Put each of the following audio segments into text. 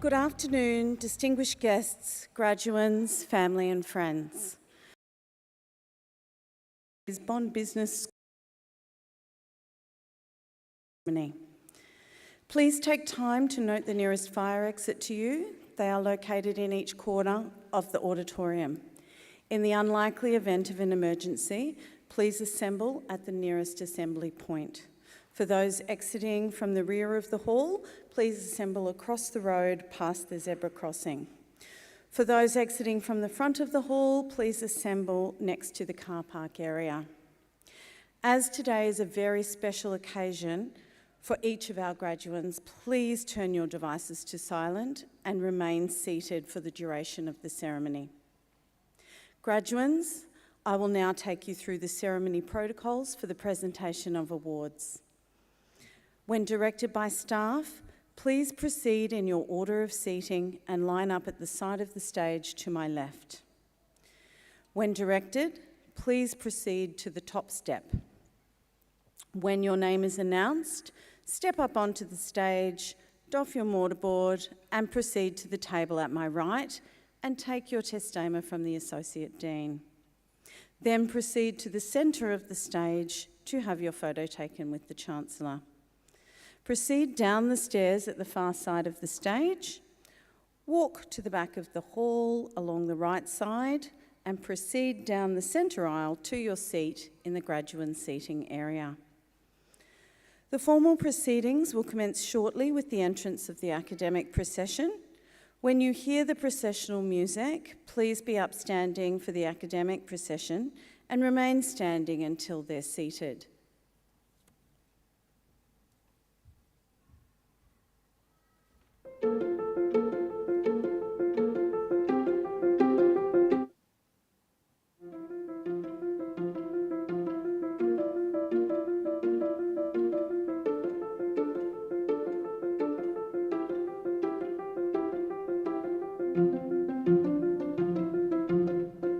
Good afternoon, distinguished guests, graduands, family and friends. Is Bond Business Ceremony. Please take time to note the nearest fire exit to you. They are located in each corner of the auditorium. In the unlikely event of an emergency, please assemble at the nearest assembly point. For those exiting from the rear of the hall, please assemble across the road past the zebra crossing. For those exiting from the front of the hall, please assemble next to the car park area. As today is a very special occasion for each of our graduands, please turn your devices to silent and remain seated for the duration of the ceremony. Graduands, I will now take you through the ceremony protocols for the presentation of awards. When directed by staff, please proceed in your order of seating and line up at the side of the stage to my left. When directed, please proceed to the top step. When your name is announced, step up onto the stage, doff your mortarboard and proceed to the table at my right and take your testama from the Associate Dean. Then proceed to the centre of the stage to have your photo taken with the Chancellor. Proceed down the stairs at the far side of the stage, walk to the back of the hall along the right side and proceed down the centre aisle to your seat in the graduate seating area. The formal proceedings will commence shortly with the entrance of the academic procession. When you hear the processional music, please be upstanding for the academic procession and remain standing until they're seated.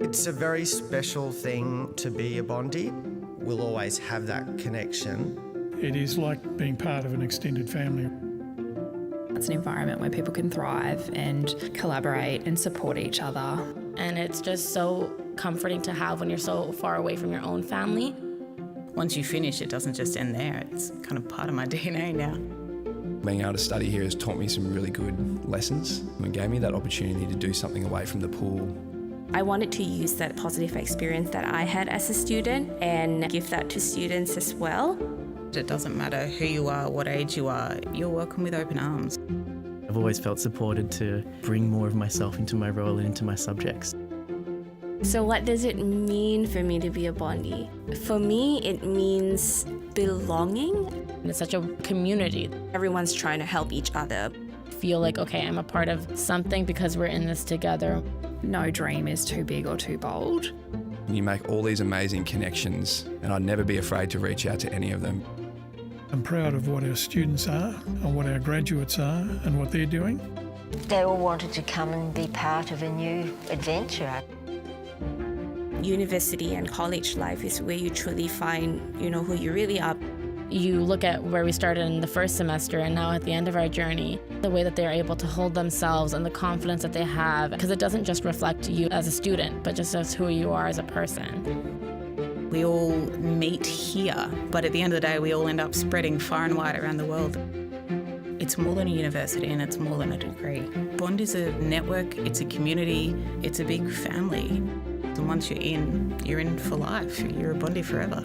It's a very special thing to be a Bondi. We'll always have that connection. It is like being part of an extended family. It's an environment where people can thrive and collaborate and support each other. And it's just so comforting to have when you're so far away from your own family. Once you finish, it doesn't just end there. It's kind of part of my DNA now. Being able to study here has taught me some really good lessons and gave me that opportunity to do something away from the pool. I wanted to use that positive experience that I had as a student and give that to students as well. It doesn't matter who you are, what age you are, you're welcome with open arms. I've always felt supported to bring more of myself into my role and into my subjects. So what does it mean for me to be a Bondi? For me, it means belonging. And it's such a community. Everyone's trying to help each other. Feel like, okay, I'm a part of something because we're in this together. No dream is too big or too bold. You make all these amazing connections, and I'd never be afraid to reach out to any of them. I'm proud of what our students are and what our graduates are and what they're doing. They all wanted to come and be part of a new adventure. University and college life is where you truly find, who you really are. You look at where we started in the first semester and now at the end of our journey, the way that they're able to hold themselves and the confidence that they have, because it doesn't just reflect you as a student, but just as who you are as a person. We all meet here, but at the end of the day, we all end up spreading far and wide around the world. It's more than a university and it's more than a degree. Bond is a network, it's a community, it's a big family. And once you're in for life. You're a Bondi forever.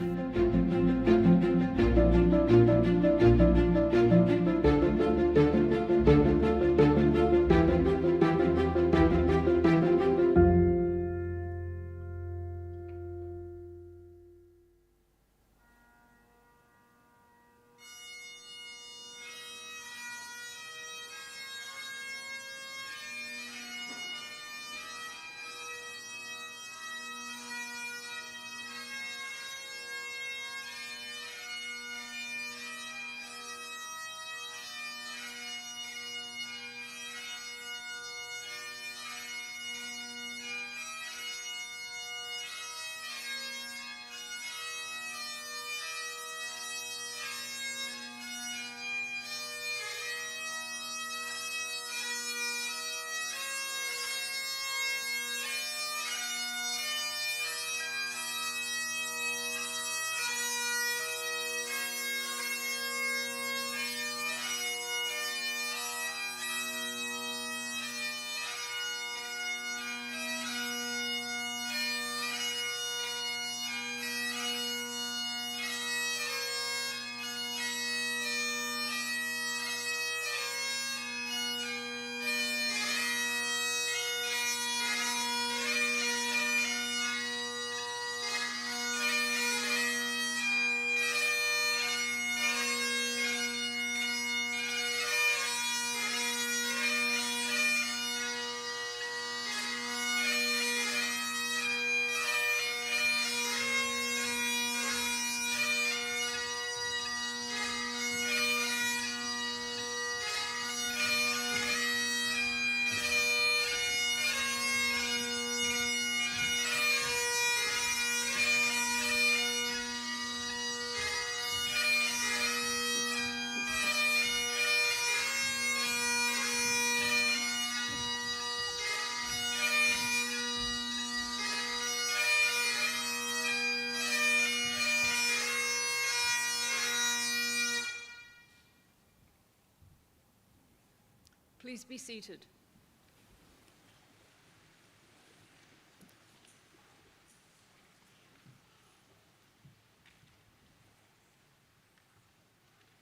Please be seated.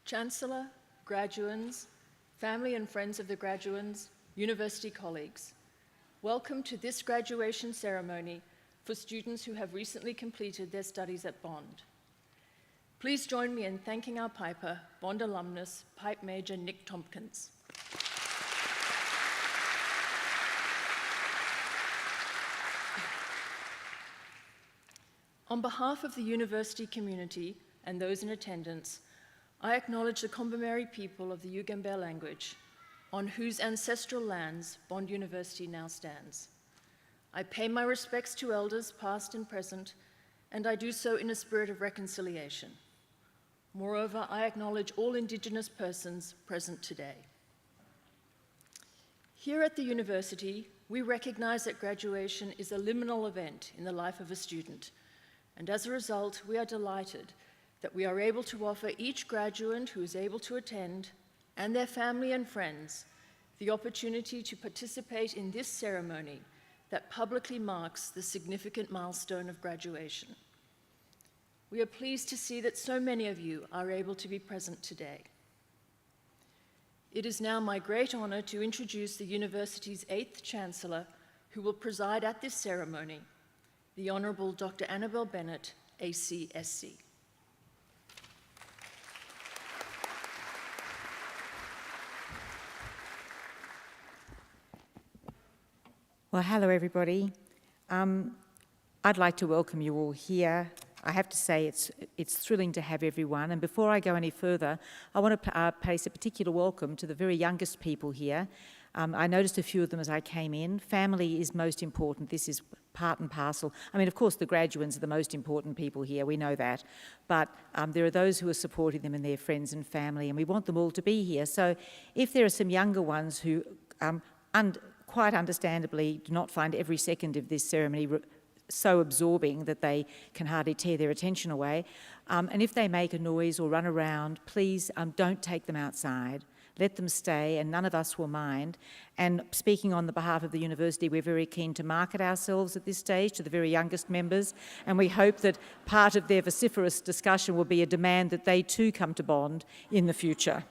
Chancellor, graduands, family and friends of the graduands, university colleagues, welcome to this graduation ceremony for students who have recently completed their studies at Bond. Please join me in thanking our Piper, Bond alumnus, Pipe Major Nick Tompkins. On behalf of the university community and those in attendance, I acknowledge the Kombumerri people of the Yugambeh language, on whose ancestral lands Bond University now stands. I pay my respects to elders past and present, and I do so in a spirit of reconciliation. Moreover, I acknowledge all Indigenous persons present today. Here at the university, we recognize that graduation is a liminal event in the life of a student, and as a result, we are delighted that we are able to offer each graduate who is able to attend, and their family and friends, the opportunity to participate in this ceremony that publicly marks the significant milestone of graduation. We are pleased to see that so many of you are able to be present today. It is now my great honor to introduce the university's 8th Chancellor, who will preside at this ceremony, the Honourable Dr. Annabel Bennett, ACSC. Well, hello everybody. I'd like to welcome you all here. I have to say it's thrilling to have everyone, and before I go any further, I want to place a particular welcome to the very youngest people here. I noticed a few of them as I came in. Family is most important. This is part and parcel. I mean, of course, the graduates are the most important people here, we know that, but there are those who are supporting them and their friends and family, and we want them all to be here. So if there are some younger ones who quite understandably do not find every second of this ceremony so absorbing that they can hardly tear their attention away. And if they make a noise or run around, please don't take them outside. Let them stay, and none of us will mind. And speaking on the behalf of the university, we're very keen to market ourselves at this stage to the very youngest members, and we hope that part of their vociferous discussion will be a demand that they too come to Bond in the future.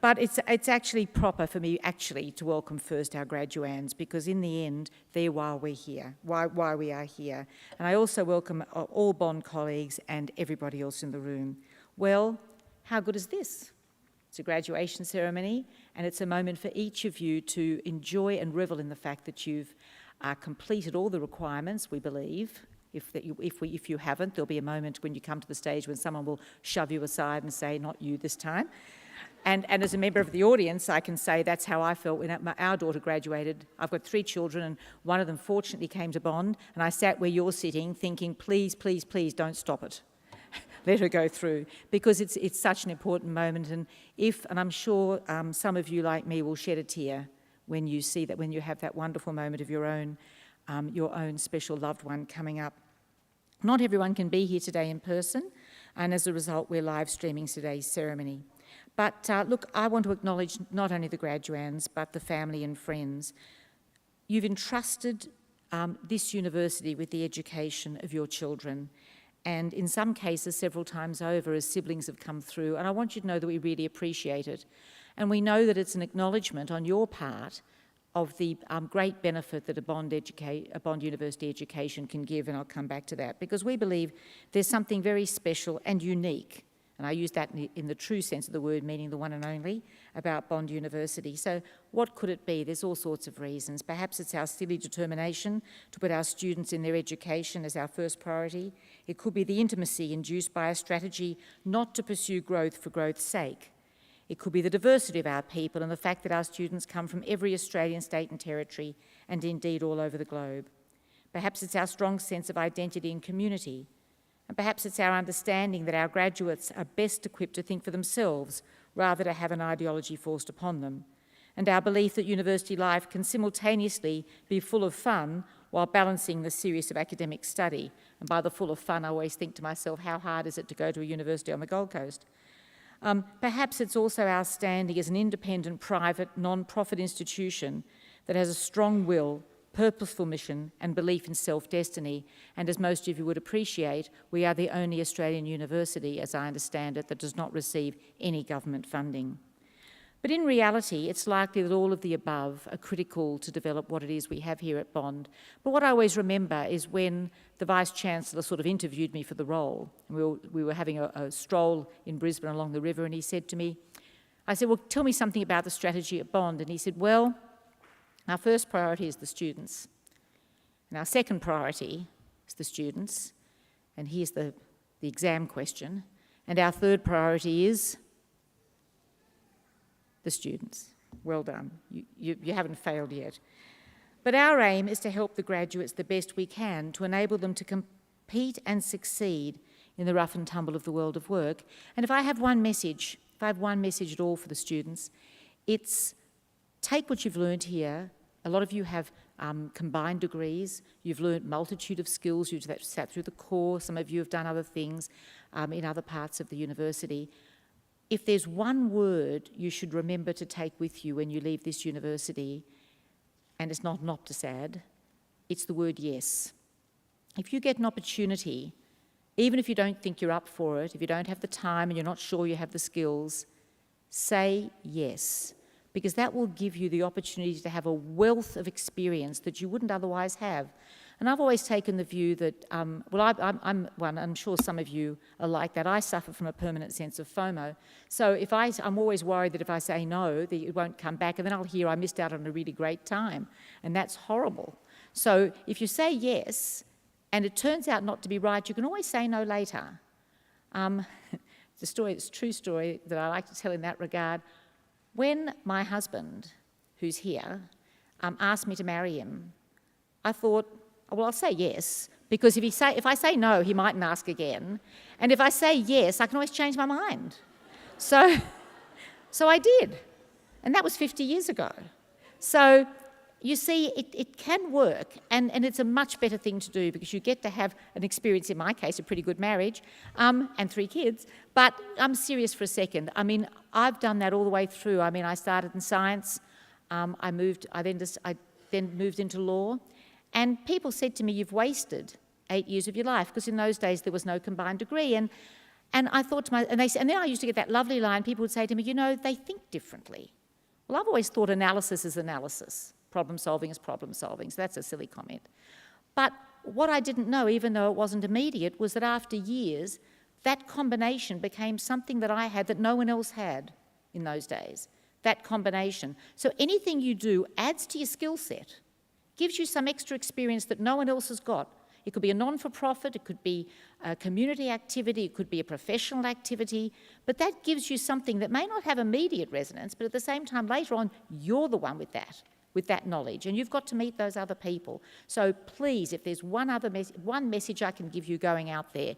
But it's actually proper for me to welcome first our graduands, because in the end, they're why we're here, why we are here. And I also welcome all Bond colleagues and everybody else in the room. Well, how good is this? It's a graduation ceremony, and it's a moment for each of you to enjoy and revel in the fact that you've completed all the requirements, we believe. If you haven't, there'll be a moment when you come to the stage when someone will shove you aside and say, not you this time. And as a member of the audience, I can say that's how I felt when our daughter graduated. I've got 3 children, and one of them fortunately came to Bond, and I sat where you're sitting thinking, please, please, please don't stop it. Let her go through, because it's such an important moment. And I'm sure some of you like me will shed a tear when you see that, when you have that wonderful moment of your own special loved one coming up. Not everyone can be here today in person, and as a result, we're live streaming today's ceremony. But look, I want to acknowledge not only the graduands, but the family and friends. You've entrusted this university with the education of your children, and in some cases several times over as siblings have come through, and I want you to know that we really appreciate it. And we know that it's an acknowledgement on your part of the great benefit that a Bond University education can give, and I'll come back to that, because we believe there's something very special and unique, and I use that in the true sense of the word, meaning the one and only, about Bond University. So what could it be? There's all sorts of reasons. Perhaps it's our silly determination to put our students in their education as our first priority. It could be the intimacy induced by a strategy not to pursue growth for growth's sake. It could be the diversity of our people and the fact that our students come from every Australian state and territory, and indeed all over the globe. Perhaps it's our strong sense of identity and community. And perhaps it's our understanding that our graduates are best equipped to think for themselves rather than to have an ideology forced upon them. And our belief that university life can simultaneously be full of fun while balancing the serious of academic study. And by the full of fun, I always think to myself, how hard is it to go to a university on the Gold Coast? Perhaps it's also our standing as an independent, private, non-profit institution that has a strong will, purposeful mission and belief in self-destiny. And as most of you would appreciate, we are the only Australian university, as I understand it, that does not receive any government funding. But in reality, it's likely that all of the above are critical to develop what it is we have here at Bond. But what I always remember is when the Vice-Chancellor sort of interviewed me for the role, and we were having a stroll in Brisbane along the river, and he said to me, I said, well, tell me something about the strategy at Bond. And he said, well, our first priority is the students. And our second priority is the students. And here's the exam question. And our third priority is the students. Well done. You haven't failed yet. But our aim is to help the graduates the best we can to enable them to compete and succeed in the rough and tumble of the world of work. And if I have one message at all for the students, it's take what you've learned here. A lot of you have combined degrees. You've learned multitude of skills. You've sat through the core. Some of you have done other things in other parts of the university. If there's one word you should remember to take with you when you leave this university, and it's not Optusad, it's the word yes. If you get an opportunity, even if you don't think you're up for it, if you don't have the time and you're not sure you have the skills, say yes, because that will give you the opportunity to have a wealth of experience that you wouldn't otherwise have. And I've always taken the view that, I'm sure some of you are like that. I suffer from a permanent sense of FOMO. So I'm always worried that if I say no, that it won't come back, and then I'll hear I missed out on a really great time. And that's horrible. So if you say yes, and it turns out not to be right, you can always say no later. It's a true story that I like to tell in that regard. When my husband, who's here, asked me to marry him, I thought, well, I'll say yes, because if I say no, he mightn't ask again. And if I say yes, I can always change my mind. So I did. And that was 50 years ago. So you see, it can work, and it's a much better thing to do because you get to have an experience, in my case, a pretty good marriage, and 3 kids. But I'm serious for a second. I mean, I've done that all the way through. I mean, I started in science. I then moved into law. And people said to me, you've wasted 8 years of your life, because in those days there was no combined degree. And I thought to myself, and then I used to get that lovely line, people would say to me, you know, they think differently. Well, I've always thought analysis is analysis. Problem solving is problem solving. So that's a silly comment. But what I didn't know, even though it wasn't immediate, was that after years, that combination became something that I had that no one else had in those days. That combination. So anything you do adds to your skill set, gives you some extra experience that no one else has got. It could be a non-for-profit, it could be a community activity, it could be a professional activity, but that gives you something that may not have immediate resonance, but at the same time, later on, you're the one with that knowledge, and you've got to meet those other people. So please, if there's one message I can give you going out there,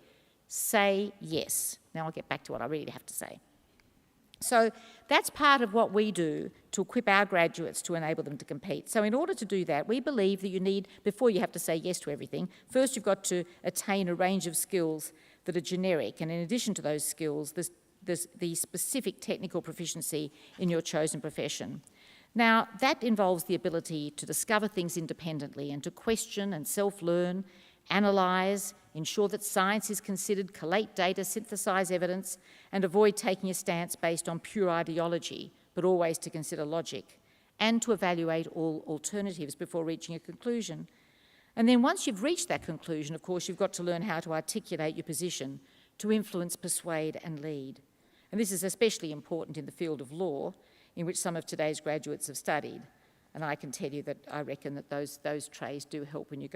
say yes. Now I'll get back to what I really have to say. So that's part of what we do to equip our graduates to enable them to compete. So in order to do that, we believe that you need, before you have to say yes to everything, first you've got to attain a range of skills that are generic, and in addition to those skills, there's the specific technical proficiency in your chosen profession. Now, that involves the ability to discover things independently and to question and self-learn, analyse, ensure that science is considered, collate data, synthesise evidence, and avoid taking a stance based on pure ideology, but always to consider logic, and to evaluate all alternatives before reaching a conclusion. And then once you've reached that conclusion, of course, you've got to learn how to articulate your position, to influence, persuade, and lead. And this is especially important in the field of law, in which some of today's graduates have studied. And I can tell you that I reckon that those traits do help when you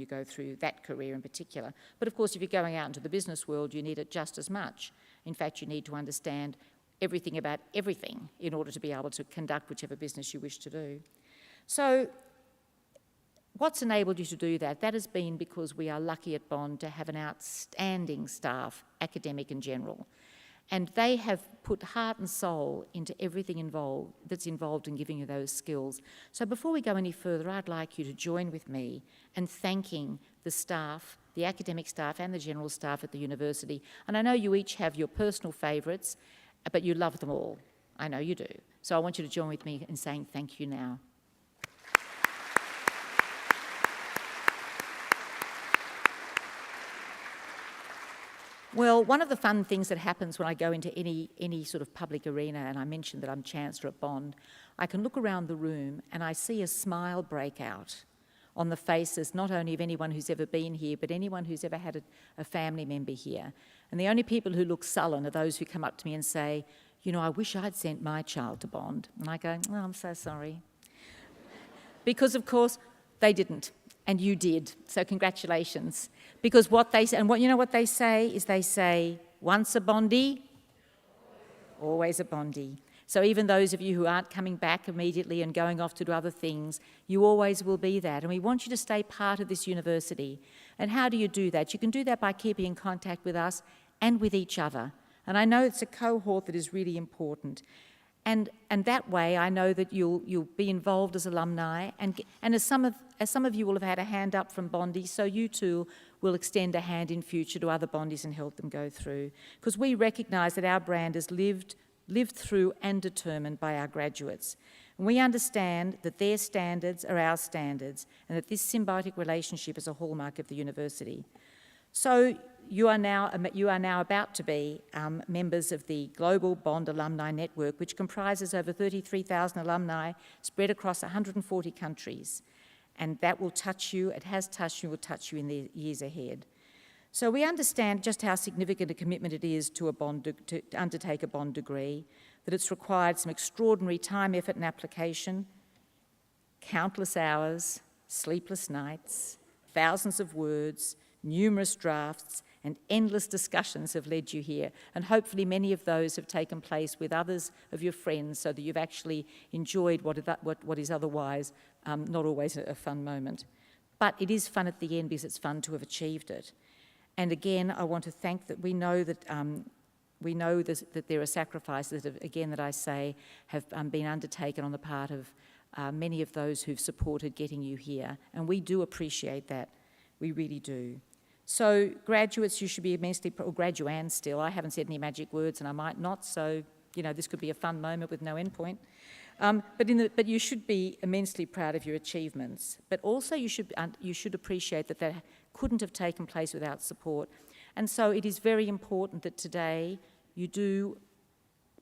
go through that career in particular. But of course, if you're going out into the business world, you need it just as much. In fact, you need to understand everything about everything in order to be able to conduct whichever business you wish to do. So what's enabled you to do that? That has been because we are lucky at Bond to have an outstanding staff, academic and general. And they have put heart and soul into everything that's involved in giving you those skills. So before we go any further, I'd like you to join with me in thanking the staff, the academic staff and the general staff at the university. And I know you each have your personal favourites, but you love them all. I know you do. So I want you to join with me in saying thank you now. Well, one of the fun things that happens when I go into any sort of public arena, and I mentioned that I'm Chancellor at Bond, I can look around the room and I see a smile break out on the faces not only of anyone who's ever been here, but anyone who's ever had a family member here. And the only people who look sullen are those who come up to me and say, you know, I wish I'd sent my child to Bond. And I go, oh, I'm so sorry. Because, of course, they didn't. And you did, so congratulations. Because what they say, and what you know what they say is they say, once a Bondi, always a Bondi. So even those of you who aren't coming back immediately and going off to do other things, you always will be that. And we want you to stay part of this university. And how do you do that? You can do that by keeping in contact with us and with each other. And I know it's a cohort that is really important. And that way, I know that you'll be involved as alumni, and as some of you will have had a hand up from Bondi, so you too will extend a hand in future to other Bondis and help them go through. Because we recognise that our brand is lived through and determined by our graduates. And we understand that their standards are our standards, and that this symbiotic relationship is a hallmark of the university. So you are now about to be members of the Global Bond Alumni Network, which comprises over 33,000 alumni spread across 140 countries. And that will touch you, it has touched you, will touch you in the years ahead. So we understand just how significant a commitment it is to undertake a bond degree, that it's required some extraordinary time, effort and application, countless hours, sleepless nights, thousands of words, numerous drafts, and endless discussions have led you here. And hopefully many of those have taken place with others of your friends, so that you've actually enjoyed what is otherwise not always a fun moment. But it is fun at the end because it's fun to have achieved it. And again, I want to thank that we know that there are sacrifices that I say have been undertaken on the part of many of those who've supported getting you here. And we do appreciate that. We really do. So graduates, you should be immensely, or graduands still, I haven't said any magic words and I might not, so, you know, this could be a fun moment with no end point. But you should be immensely proud of your achievements. But also you should appreciate that couldn't have taken place without support. And so it is very important that today you do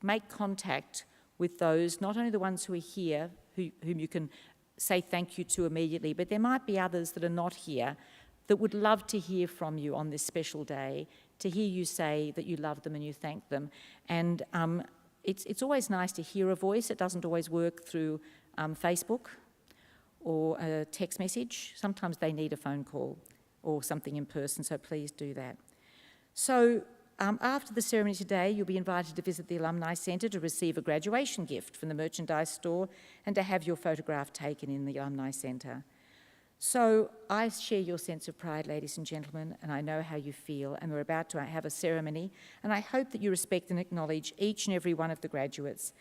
make contact with those, not only the ones who are here, whom you can say thank you to immediately, but there might be others that are not here that would love to hear from you on this special day, to hear you say that you love them and you thank them. And it's always nice to hear a voice. It doesn't always work through Facebook or a text message. Sometimes they need a phone call or something in person, so please do that. So after the ceremony today, you'll be invited to visit the Alumni Centre to receive a graduation gift from the merchandise store and to have your photograph taken in the Alumni Centre. So I share your sense of pride, ladies and gentlemen, and I know how you feel, and we're about to have a ceremony, and I hope that you respect and acknowledge each and every one of the graduates,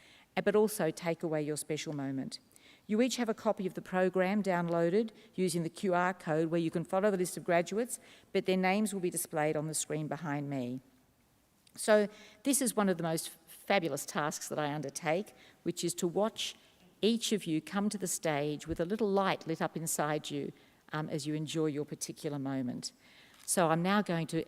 but also take away your special moment. You each have a copy of the program downloaded using the QR code where you can follow the list of graduates, but their names will be displayed on the screen behind me. So this is one of the most fabulous tasks that I undertake, which is to watch each of you come to the stage with a little light lit up inside you as you enjoy your particular moment. So I'm now going to,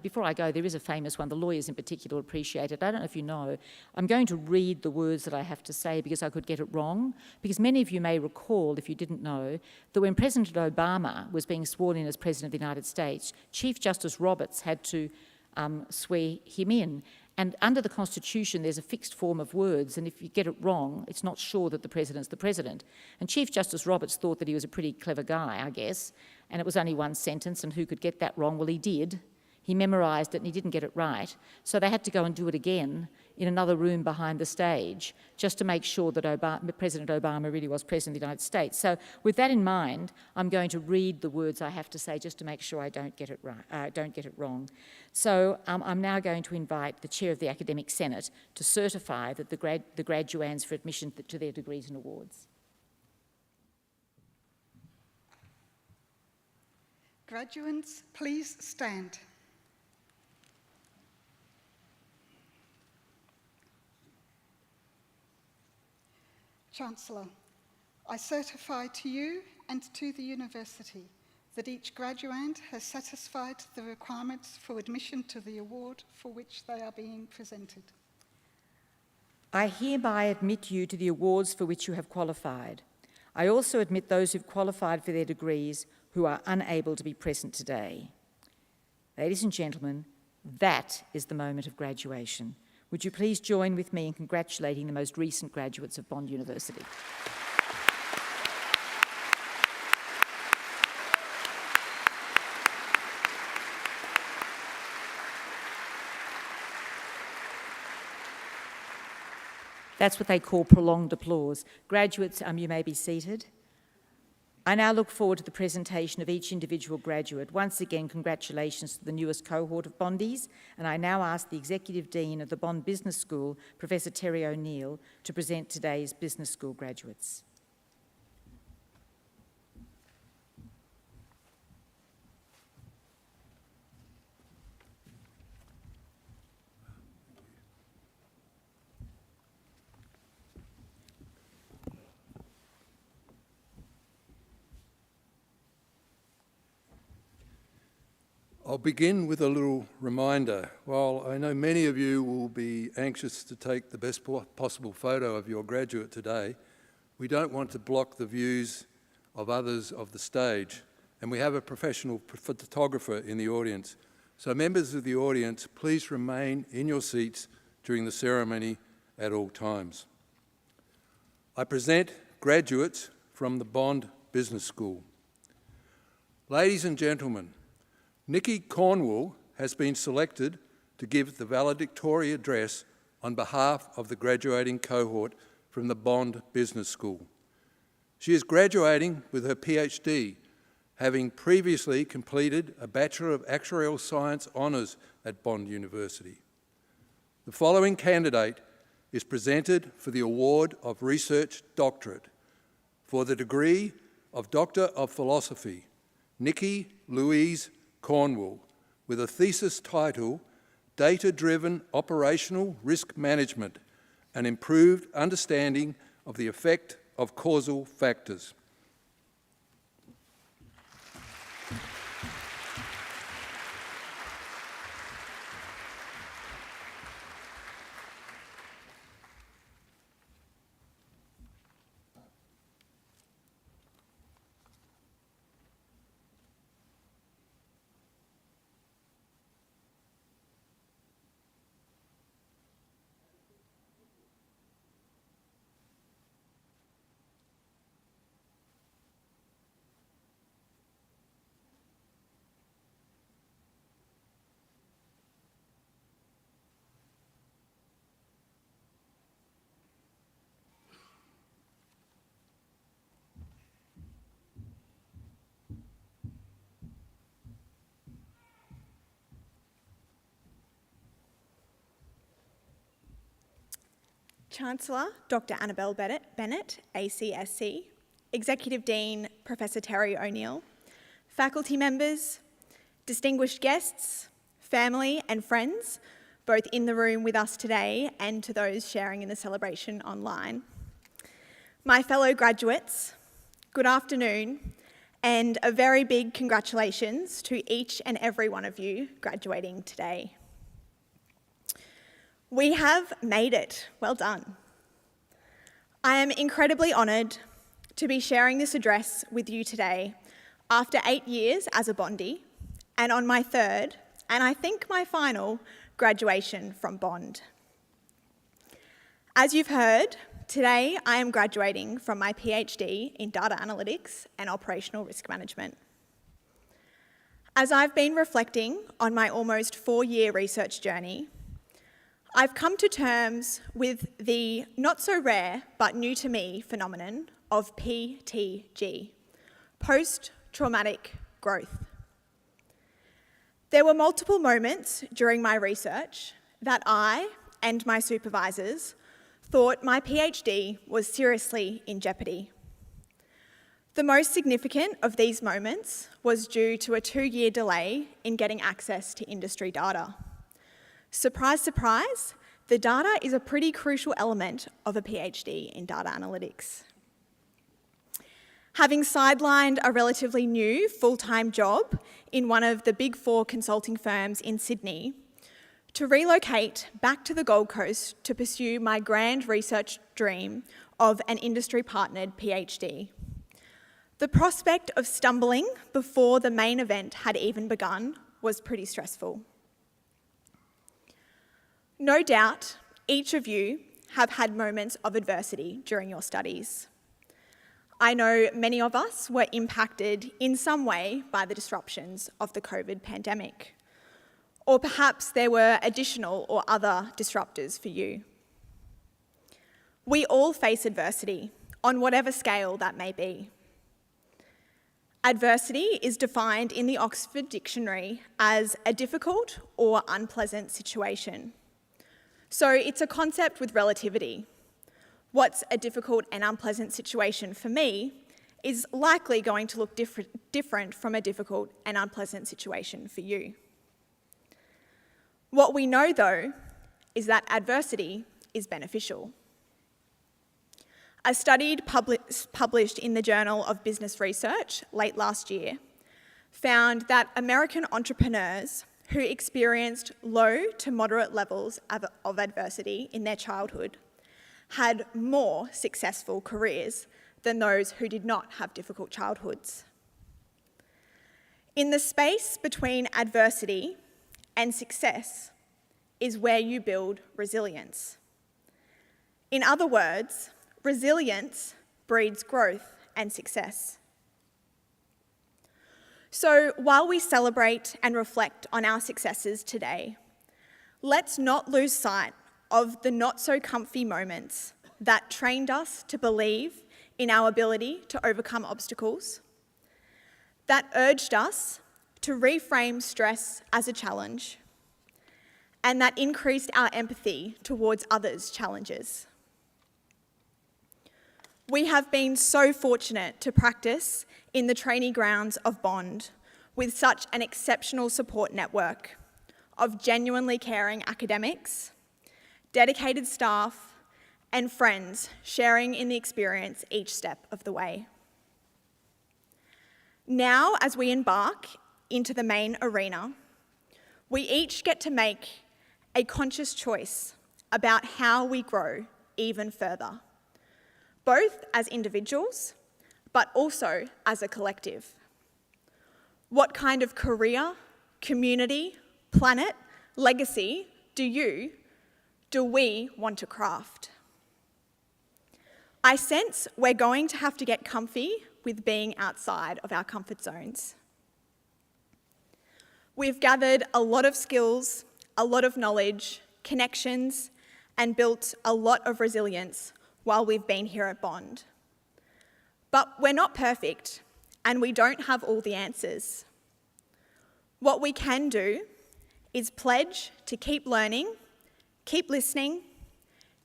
before I go, there is a famous one, the lawyers in particular appreciate it. I don't know if you know, I'm going to read the words that I have to say because I could get it wrong, because many of you may recall, if you didn't know, that when President Obama was being sworn in as President of the United States, Chief Justice Roberts had to swear him in. And under the Constitution, there's a fixed form of words, and if you get it wrong, it's not sure that the President's the President. And Chief Justice Roberts thought that he was a pretty clever guy, I guess, and it was only one sentence, and who could get that wrong? Well, he did. He memorised it, and he didn't get it right. So they had to go and do it again in another room behind the stage, just to make sure that President Obama really was President of the United States. So with that in mind, I'm going to read the words I have to say just to make sure I don't get it right, don't get it wrong. So I'm now going to invite the Chair of the Academic Senate to certify that the graduands for admission to their degrees and awards. Graduands, please stand. Chancellor, I certify to you and to the University that each graduand has satisfied the requirements for admission to the award for which they are being presented. I hereby admit you to the awards for which you have qualified. I also admit those who've qualified for their degrees who are unable to be present today. Ladies and gentlemen, that is the moment of graduation. Would you please join with me in congratulating the most recent graduates of Bond University? That's what they call prolonged applause. Graduates, you may be seated. I now look forward to the presentation of each individual graduate. Once again, congratulations to the newest cohort of Bondies, and I now ask the Executive Dean of the Bond Business School, Professor Terry O'Neill, to present today's Business School graduates. I'll begin with a little reminder. While I know many of you will be anxious to take the best possible photo of your graduate today, we don't want to block the views of others of the stage, and we have a professional photographer in the audience. So members of the audience, please remain in your seats during the ceremony at all times. I present graduates from the Bond Business School. Ladies and gentlemen, Nikki Cornwall has been selected to give the valedictory address on behalf of the graduating cohort from the Bond Business School. She is graduating with her PhD, having previously completed a Bachelor of Actuarial Science Honours at Bond University. The following candidate is presented for the award of Research Doctorate for the degree of Doctor of Philosophy, Nikki Louise Cornwall, with a thesis title, Data-Driven Operational Risk Management, an Improved Understanding of the Effect of Causal Factors. Chancellor Dr. Annabelle Bennett, ACSC, Executive Dean Professor Terry O'Neill, faculty members, distinguished guests, family and friends, both in the room with us today and to those sharing in the celebration online. My fellow graduates, good afternoon, and a very big congratulations to each and every one of you graduating today. We have made it. Well done. I am incredibly honoured to be sharing this address with you today after 8 years as a Bondie and on my third, and I think my final, graduation from Bond. As you've heard, today I am graduating from my PhD in Data Analytics and Operational Risk Management. As I've been reflecting on my almost 4-year research journey, I've come to terms with the not so rare but new to me phenomenon of PTG, post-traumatic growth. There were multiple moments during my research that I and my supervisors thought my PhD was seriously in jeopardy. The most significant of these moments was due to a 2-year delay in getting access to industry data. Surprise, surprise, the data is a pretty crucial element of a PhD in data analytics. Having sidelined a relatively new full-time job in one of the big 4 consulting firms in Sydney, to relocate back to the Gold Coast to pursue my grand research dream of an industry-partnered PhD. The prospect of stumbling before the main event had even begun was pretty stressful. No doubt, each of you have had moments of adversity during your studies. I know many of us were impacted in some way by the disruptions of the COVID pandemic. Or perhaps there were additional or other disruptors for you. We all face adversity, on whatever scale that may be. Adversity is defined in the Oxford Dictionary as a difficult or unpleasant situation. So it's a concept with relativity. What's a difficult and unpleasant situation for me is likely going to look different from a difficult and unpleasant situation for you. What we know, though, is that adversity is beneficial. A study published in the Journal of Business Research late last year found that American entrepreneurs who experienced low to moderate levels of adversity in their childhood had more successful careers than those who did not have difficult childhoods. In the space between adversity and success is where you build resilience. In other words, resilience breeds growth and success. So while we celebrate and reflect on our successes today, let's not lose sight of the not-so-comfy moments that trained us to believe in our ability to overcome obstacles, that urged us to reframe stress as a challenge, and that increased our empathy towards others' challenges. We have been so fortunate to practice in the training grounds of Bond with such an exceptional support network of genuinely caring academics, dedicated staff, and friends sharing in the experience each step of the way. Now, as we embark into the main arena, we each get to make a conscious choice about how we grow even further, both as individuals, but also as a collective. What kind of career, community, planet, legacy do we want to craft? I sense we're going to have to get comfy with being outside of our comfort zones. We've gathered a lot of skills, a lot of knowledge, connections, and built a lot of resilience while we've been here at Bond. But we're not perfect, and we don't have all the answers. What we can do is pledge to keep learning, keep listening,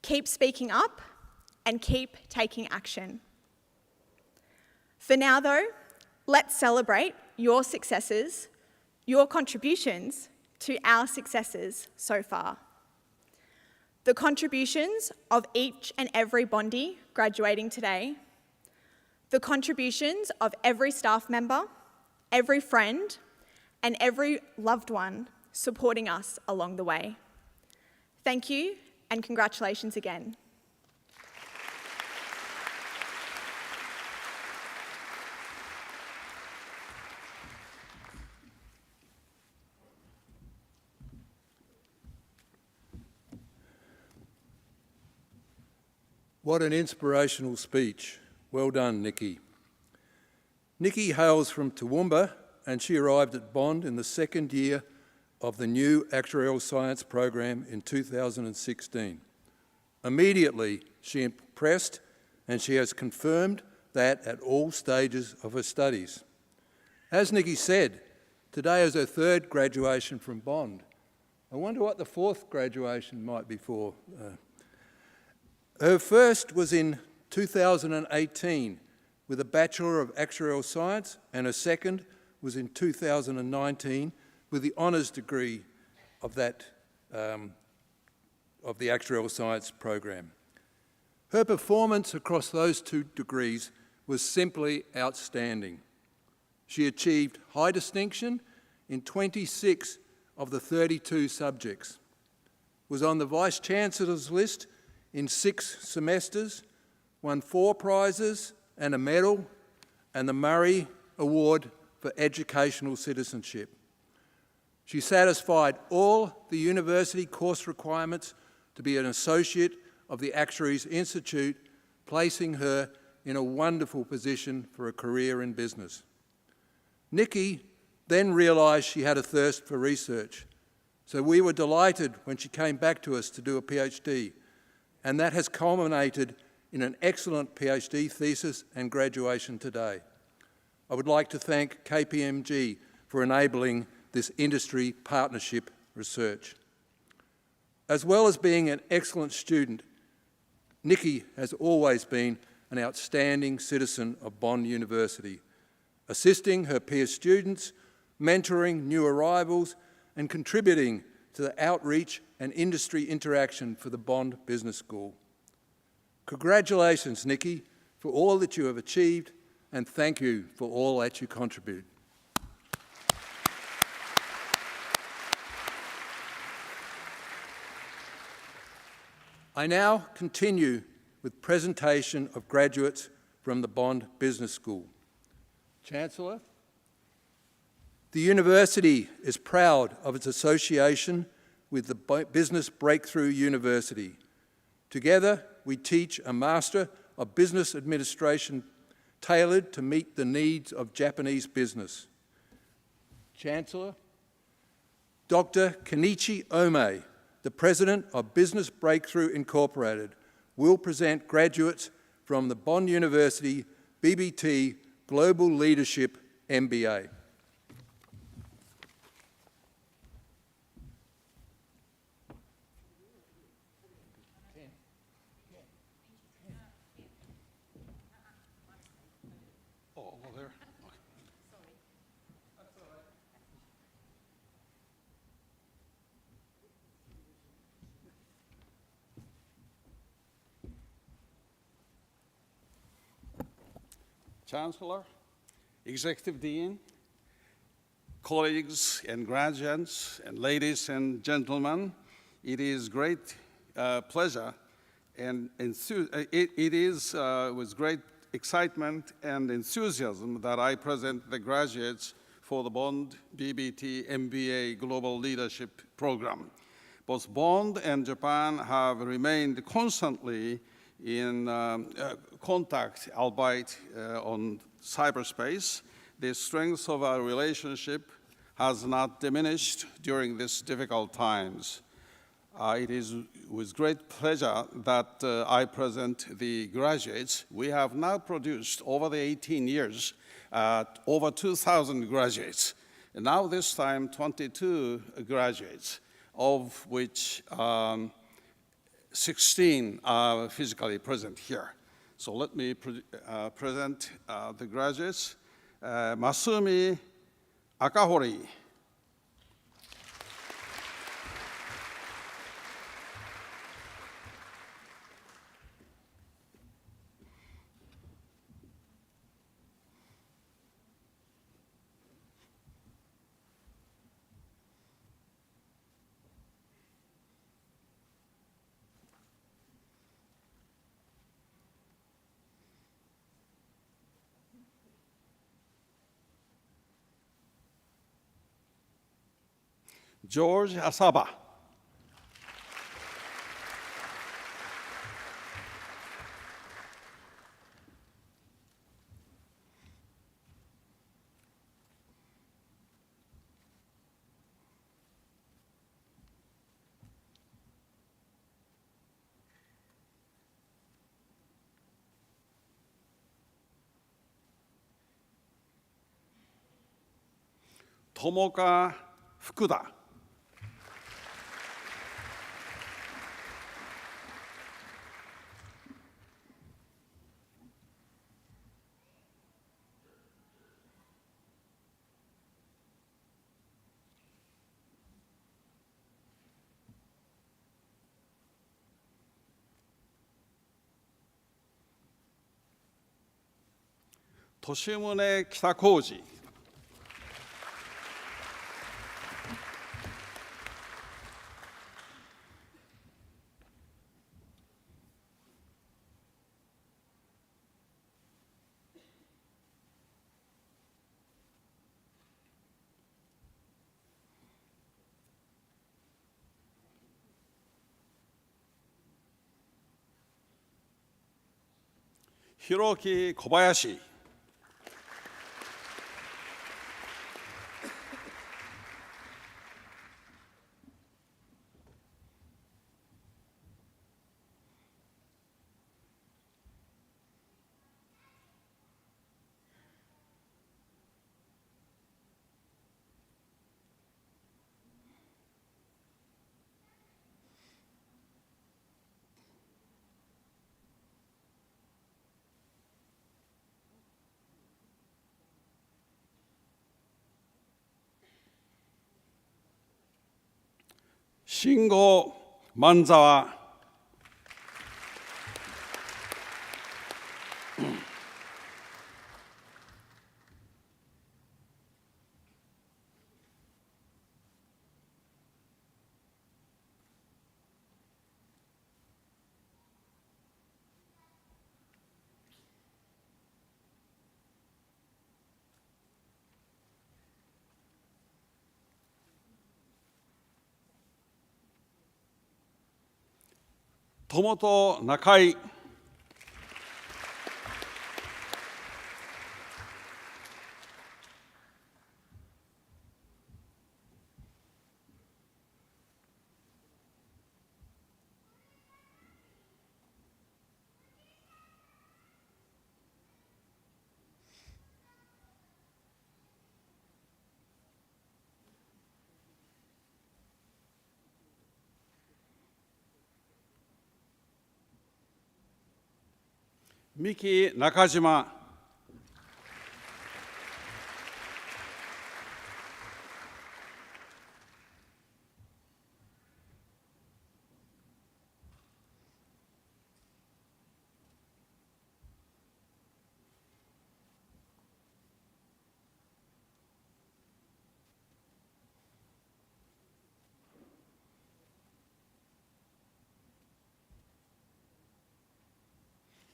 keep speaking up, and keep taking action. For now, though, let's celebrate your successes, your contributions to our successes so far. The contributions of each and every Bondie graduating today, the contributions of every staff member, every friend, and every loved one supporting us along the way. Thank you, and congratulations again. What an inspirational speech. Well done, Nikki. Nikki hails from Toowoomba, and she arrived at Bond in the second year of the new actuarial science program in 2016. Immediately, she impressed, and she has confirmed that at all stages of her studies. As Nikki said, today is her third graduation from Bond. I wonder what the fourth graduation might be for. Her first was in 2018 with a Bachelor of Actuarial Science, and her second was in 2019 with the honours degree of that of the Actuarial Science program. Her performance across those 2 degrees was simply outstanding. She achieved high distinction in 26 of the 32 subjects, was on the Vice-Chancellor's list in 6 semesters, won 4 prizes and a medal, and the Murray Award for Educational Citizenship. She satisfied all the university course requirements to be an associate of the Actuaries Institute, placing her in a wonderful position for a career in business. Nikki then realised she had a thirst for research, so we were delighted when she came back to us to do a PhD, and that has culminated in an excellent PhD thesis and graduation today. I would like to thank KPMG for enabling this industry partnership research. As well as being an excellent student, Nikki has always been an outstanding citizen of Bond University, assisting her peer students, mentoring new arrivals, and contributing to the outreach and industry interaction for the Bond Business School. Congratulations, Nikki, for all that you have achieved, and thank you for all that you contribute. I now continue with presentation of graduates from the Bond Business School. Chancellor, the university is proud of its association with the Business Breakthrough University. Together, we teach a Master of Business Administration tailored to meet the needs of Japanese business. Chancellor, Dr. Kenichi Ome, the President of Business Breakthrough Incorporated, will present graduates from the Bond University BBT Global Leadership MBA. Chancellor, Executive Dean, colleagues and graduates, and ladies and gentlemen, it is great pleasure and it is with great excitement and enthusiasm that I present the graduates for the Bond BBT MBA Global Leadership Program. Both Bond and Japan have remained constantly in contact, albeit on cyberspace. The strength of our relationship has not diminished during these difficult times. It is with great pleasure that I present the graduates. We have now produced, over the 18 years, over 2,000 graduates. And now this time, 22 graduates, of which 16 are physically present here. So let me present the graduates. Masumi Akahori. George Asaba. Tomoka Fukuda. 利宗北浩二、広木小林、新郷万沢、友と中井、三木中島、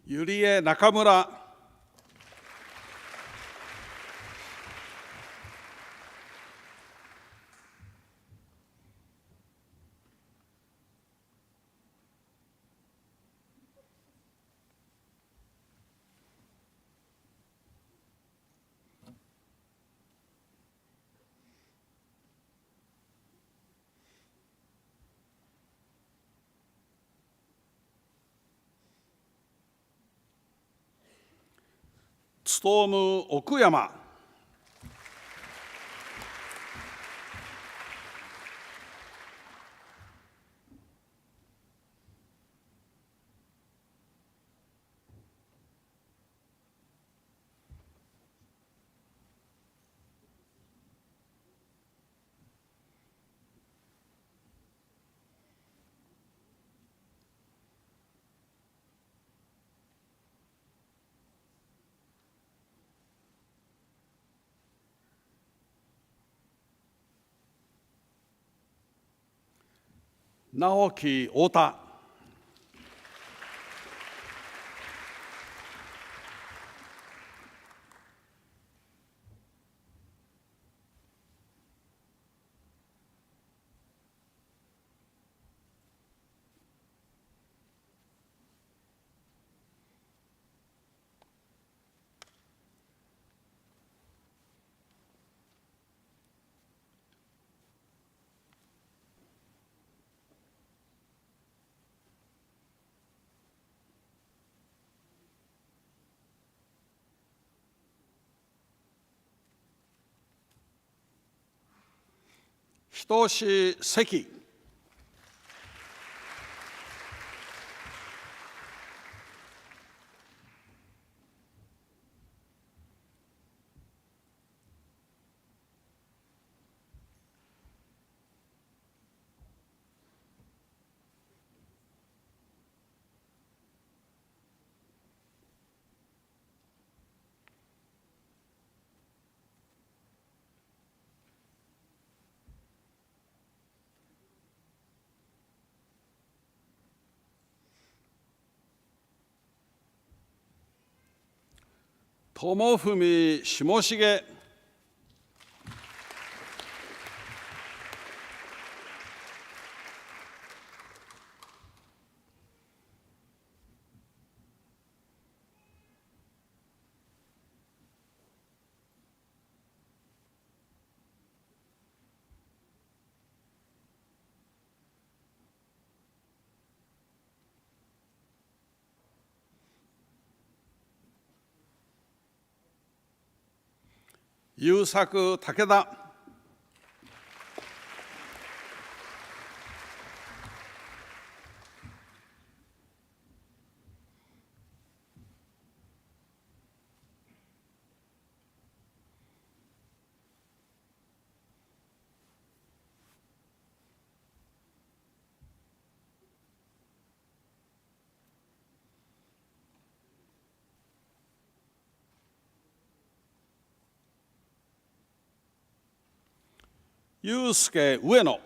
ゆりえ中村、努奥山、直樹太田、人志関、友文下重優作武田祐介上野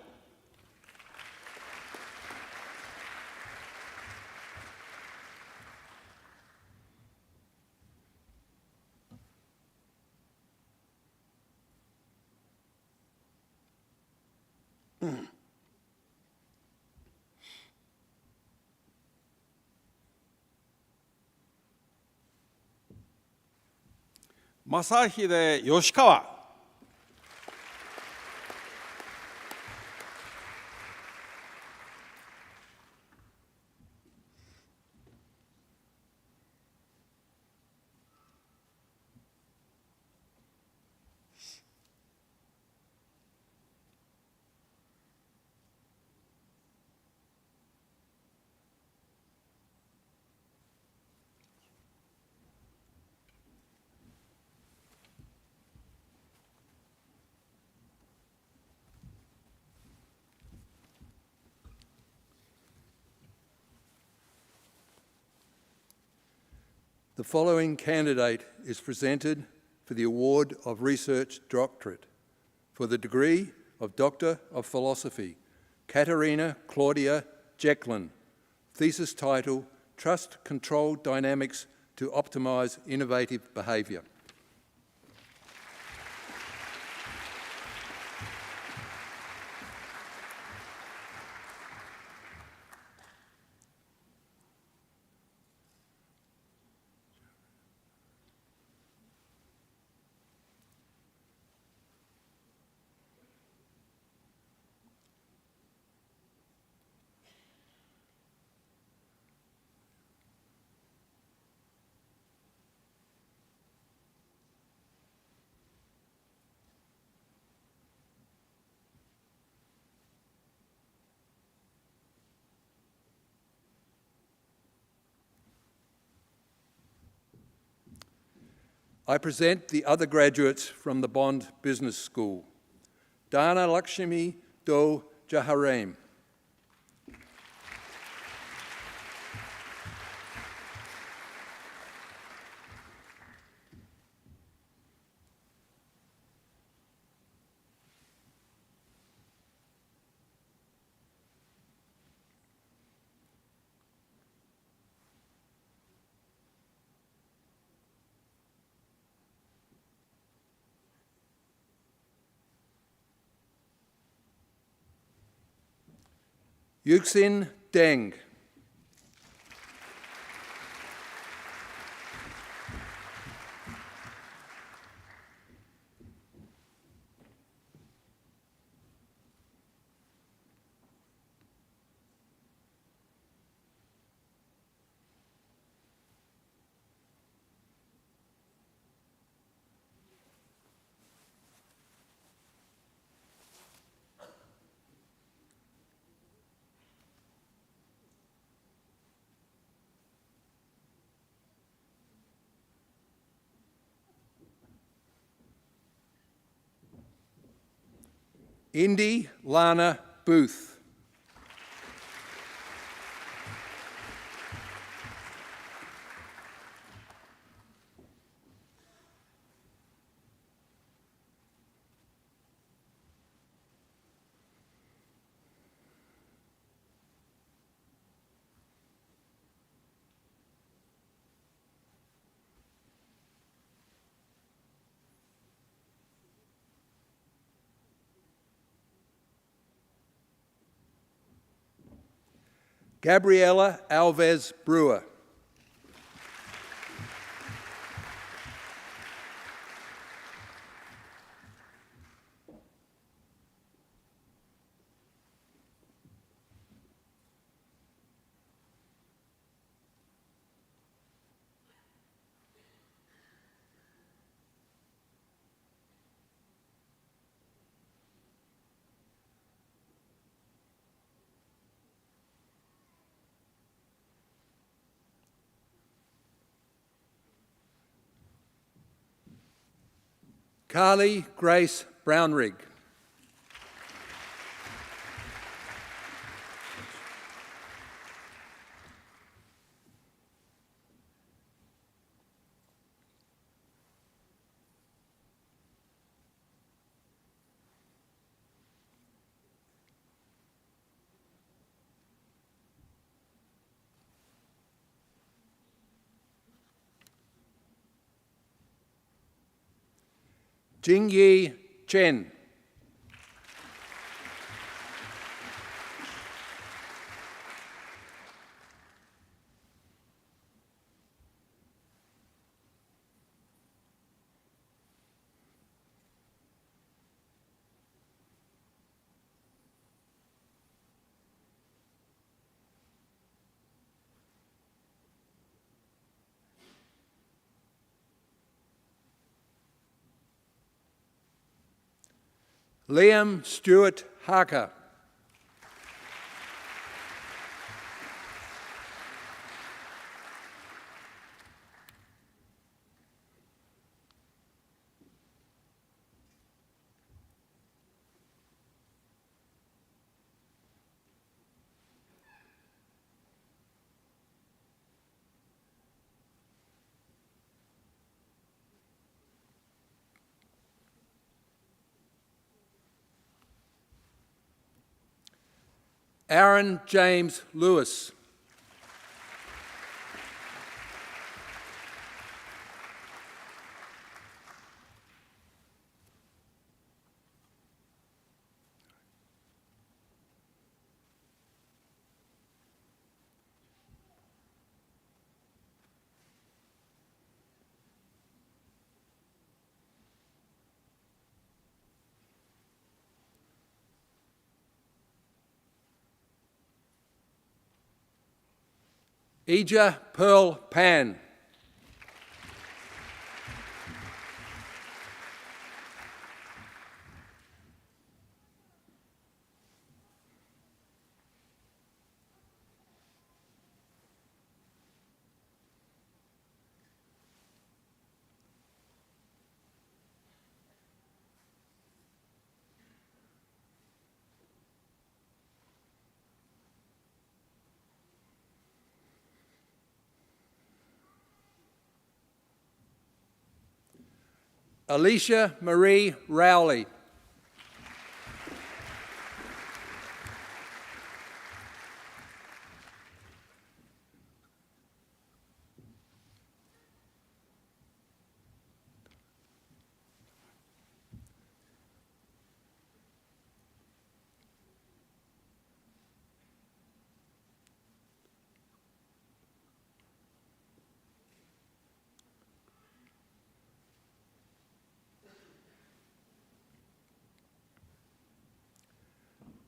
正秀吉川The following candidate is presented for the award of Research Doctorate for the degree of Doctor of Philosophy, Katerina Claudia Jecklin, thesis title, Trust Control Dynamics to Optimise Innovative Behaviour. I present the other graduates from the Bond Business School. Dana Lakshmi Do Jaharem. Yuxin Deng. Indy Lana Booth. Gabriella Alves Brewer. Carly Grace Brownrigg. Jingyi Chen. Liam Stewart Harker. Aaron James Lewis. Ija Pearl Pan. Alicia Marie Rowley.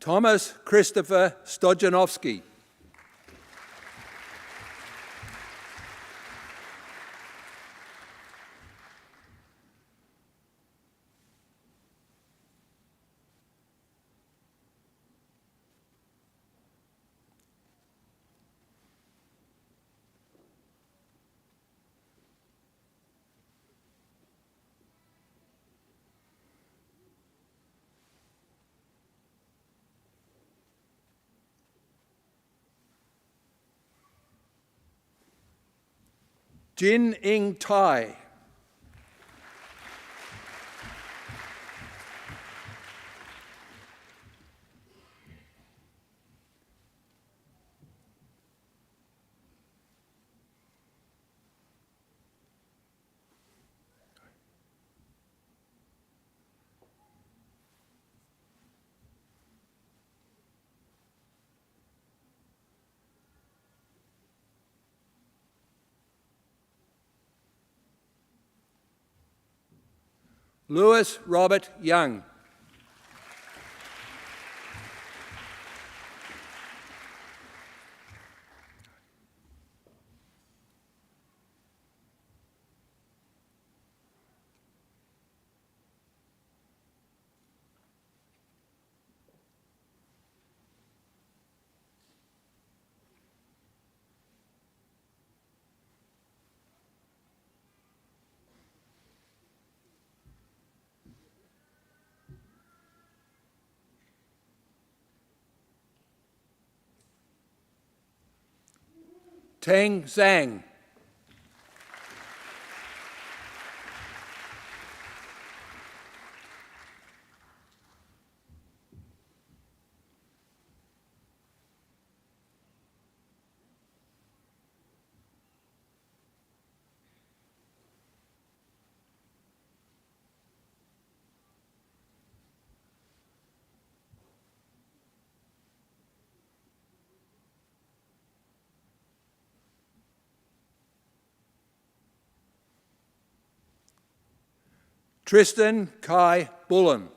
Thomas Christopher Stojanovsky. Jin Ing Tai. Lewis Robert Young. Teng Zhang. Tristan Kai Bullen.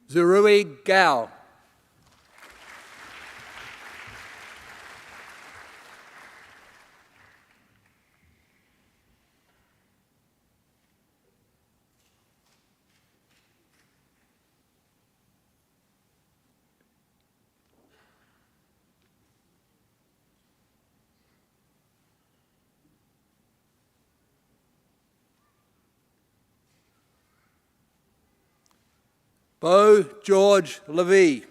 Zerui Gao. Beau George Levy.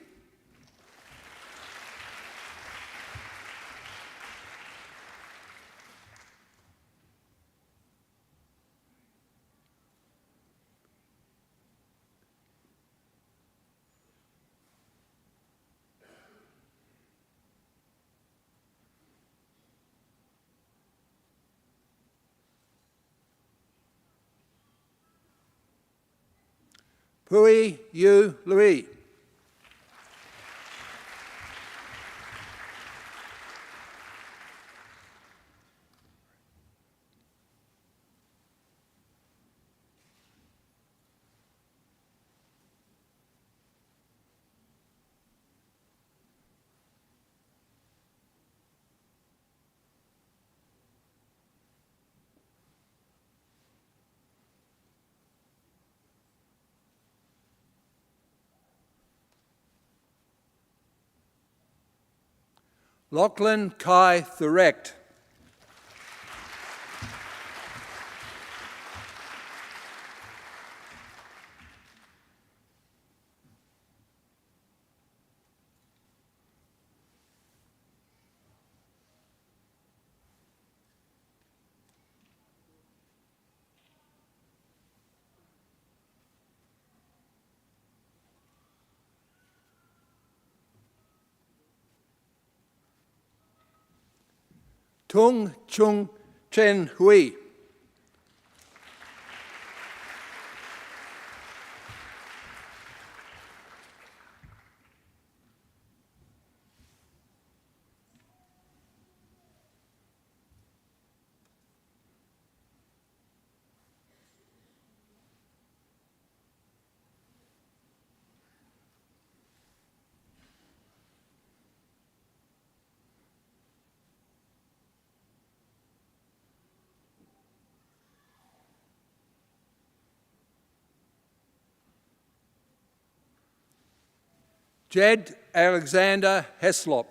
Pui Yu Louis. Lachlan Kai Thurecht. Tung Chung Chen Hui. Jed Alexander Heslop.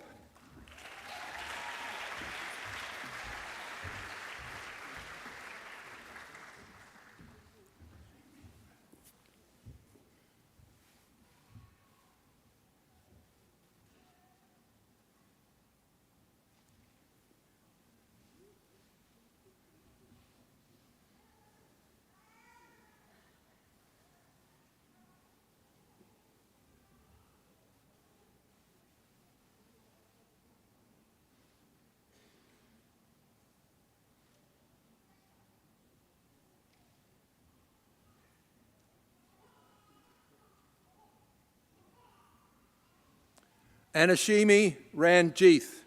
Anashimi Ranjith.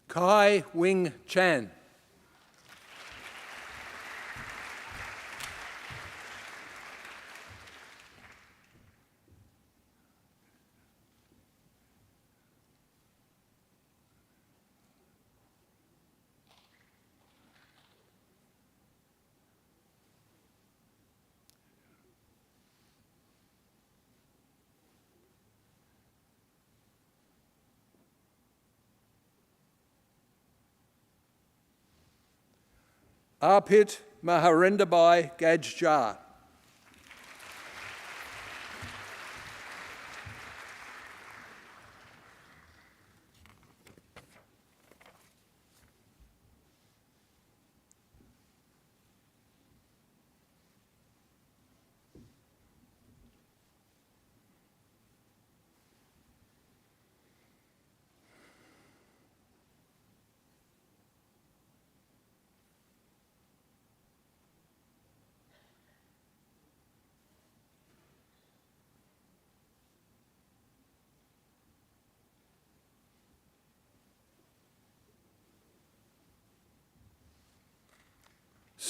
Kai Wing Chan. Arpit Maharendabai Gajjar.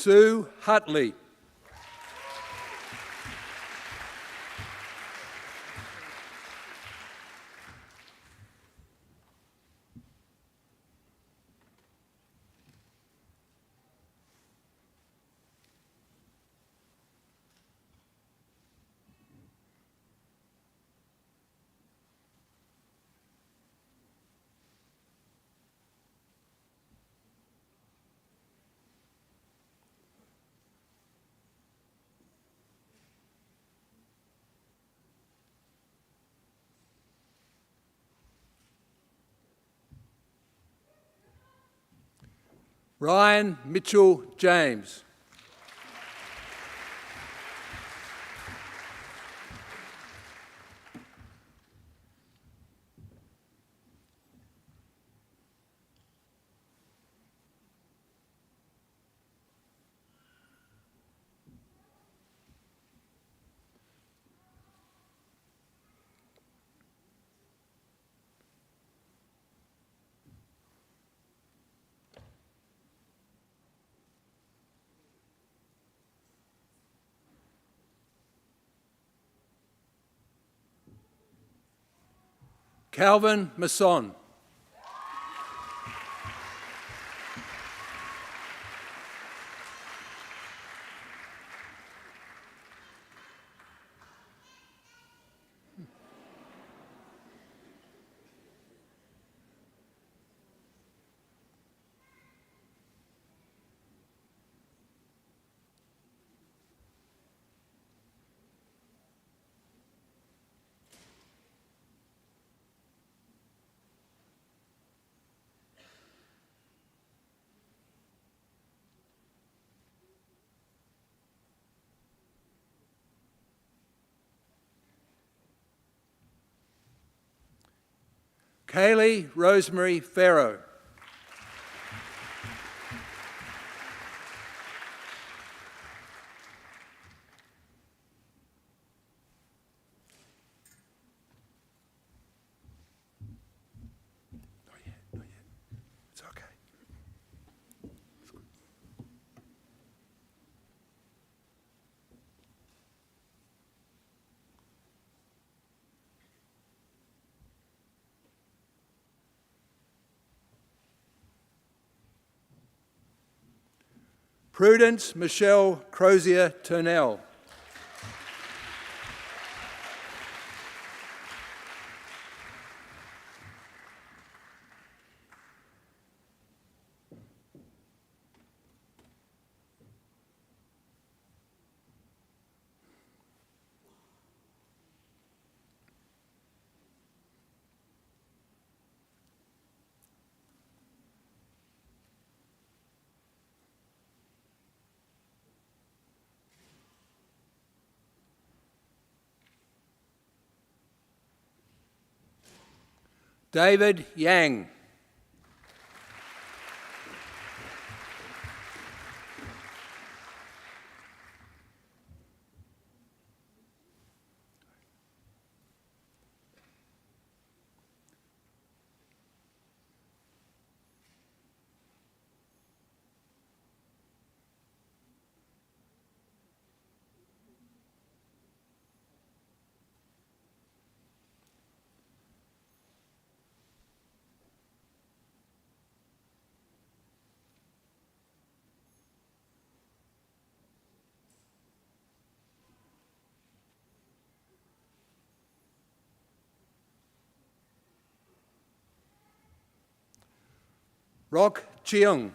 Sue Hutley. Ryan Mitchell James. Calvin Masson. Kaylee Rosemary Farrow. Not yet, not yet. It's okay. Prudence Michelle Crozier Turnell. David Yang. Rock Cheung.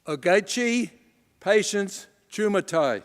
Ogechi Patience Chumatai.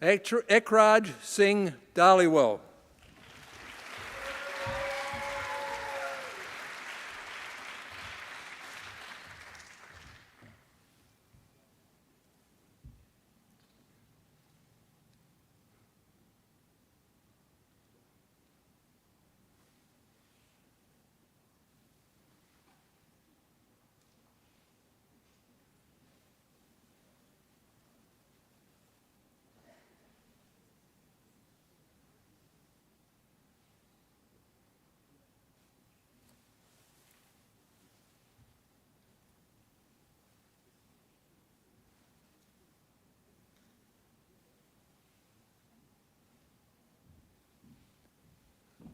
Ekraj Singh Dhaliwal.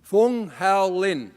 Fung Hao Lin.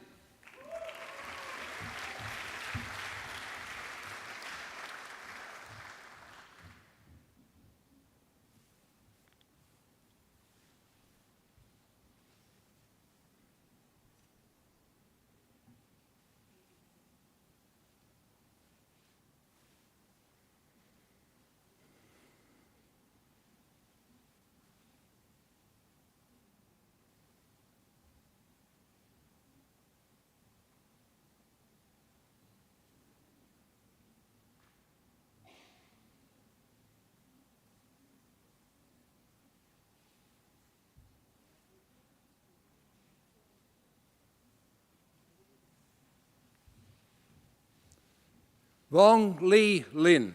Wong Li Lin.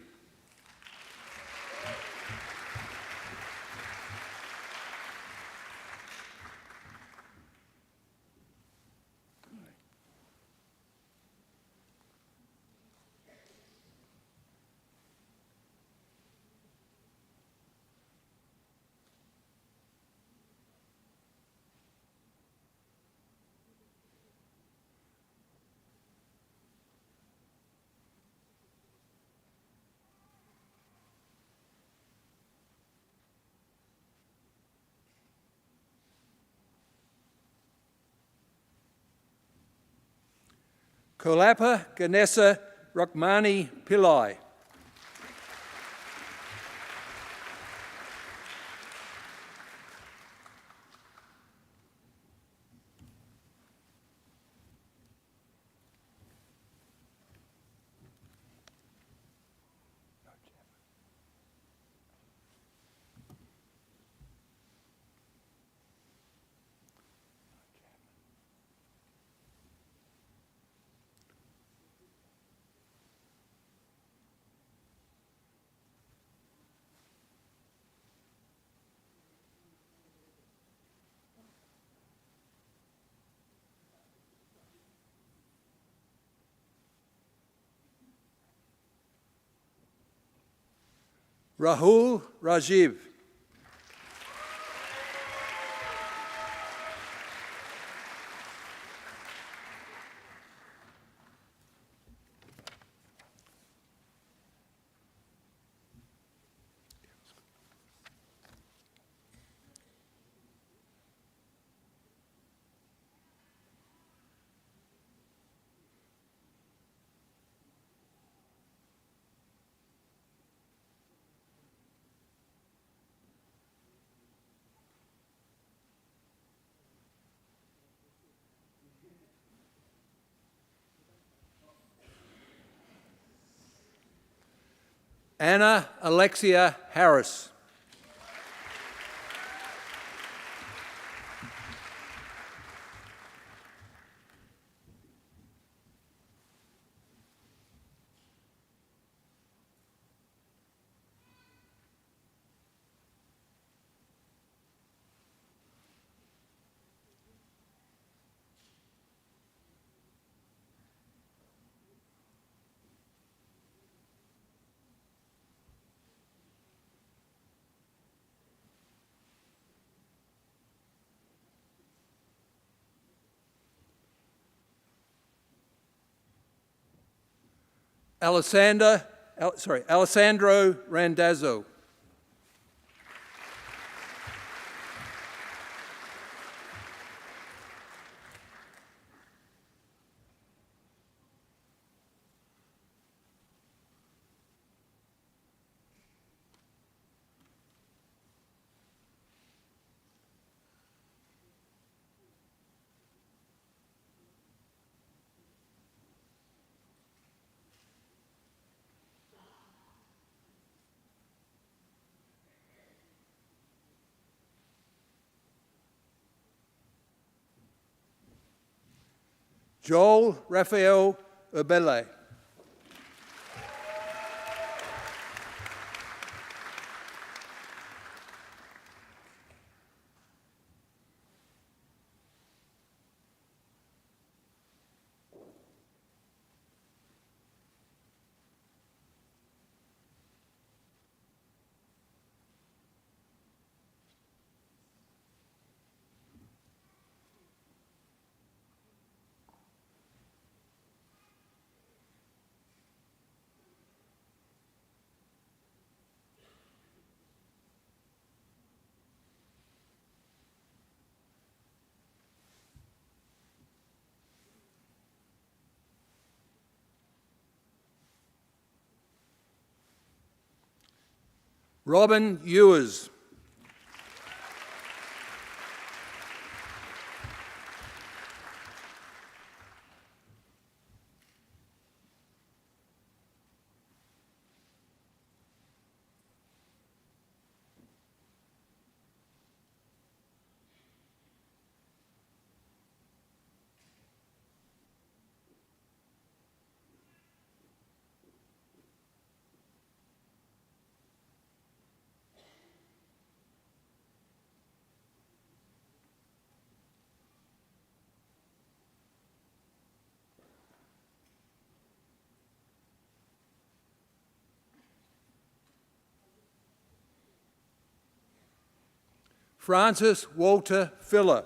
Kolapa Ganesa Rukmani Pillai. Rahul Rajiv. Anna Alexia Harris. Alessandro Randazzo. Joel Raphael Urbele. Robin Ewers. Francis Walter Filler.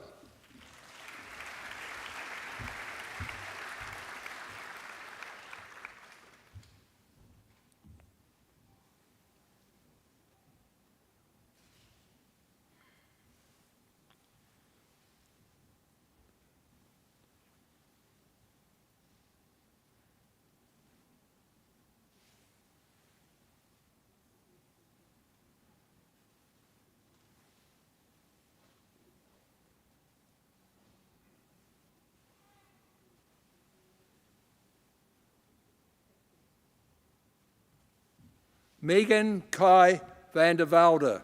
Megan Kai van der Velde.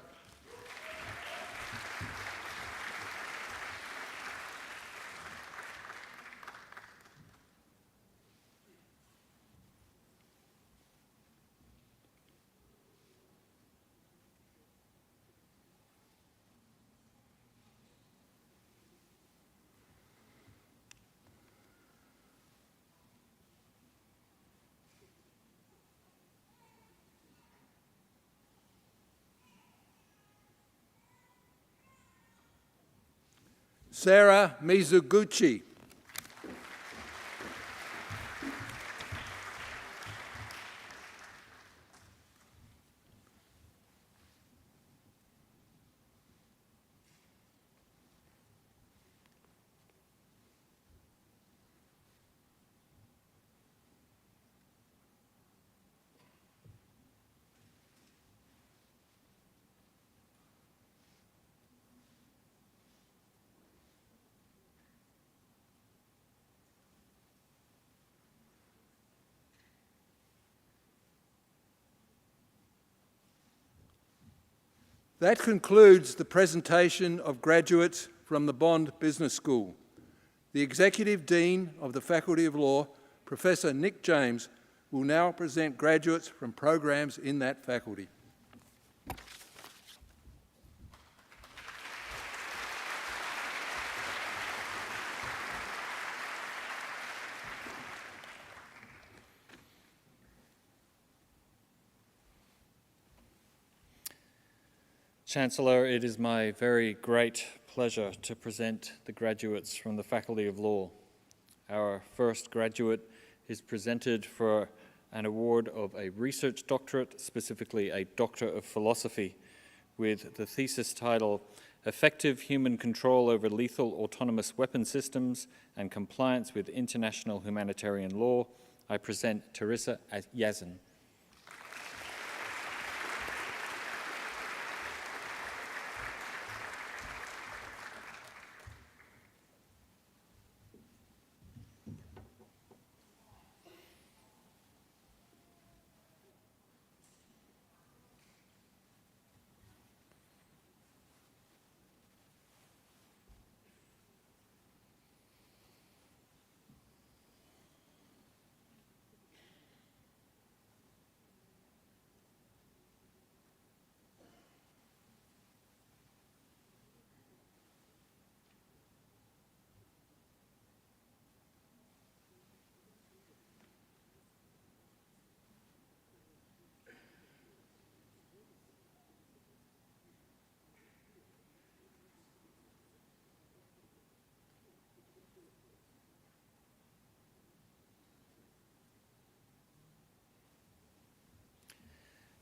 Sarah Mizuguchi. That concludes the presentation of graduates from the Bond Business School. The Executive Dean of the Faculty of Law, Professor Nick James, will now present graduates from programs in that faculty. Chancellor, it is my very great pleasure to present the graduates from the Faculty of Law. Our first graduate is presented for an award of a research doctorate, specifically a Doctor of Philosophy, with the thesis title, Effective Human Control over Lethal Autonomous Weapon Systems and Compliance with International Humanitarian Law. I present Teresa Yazin.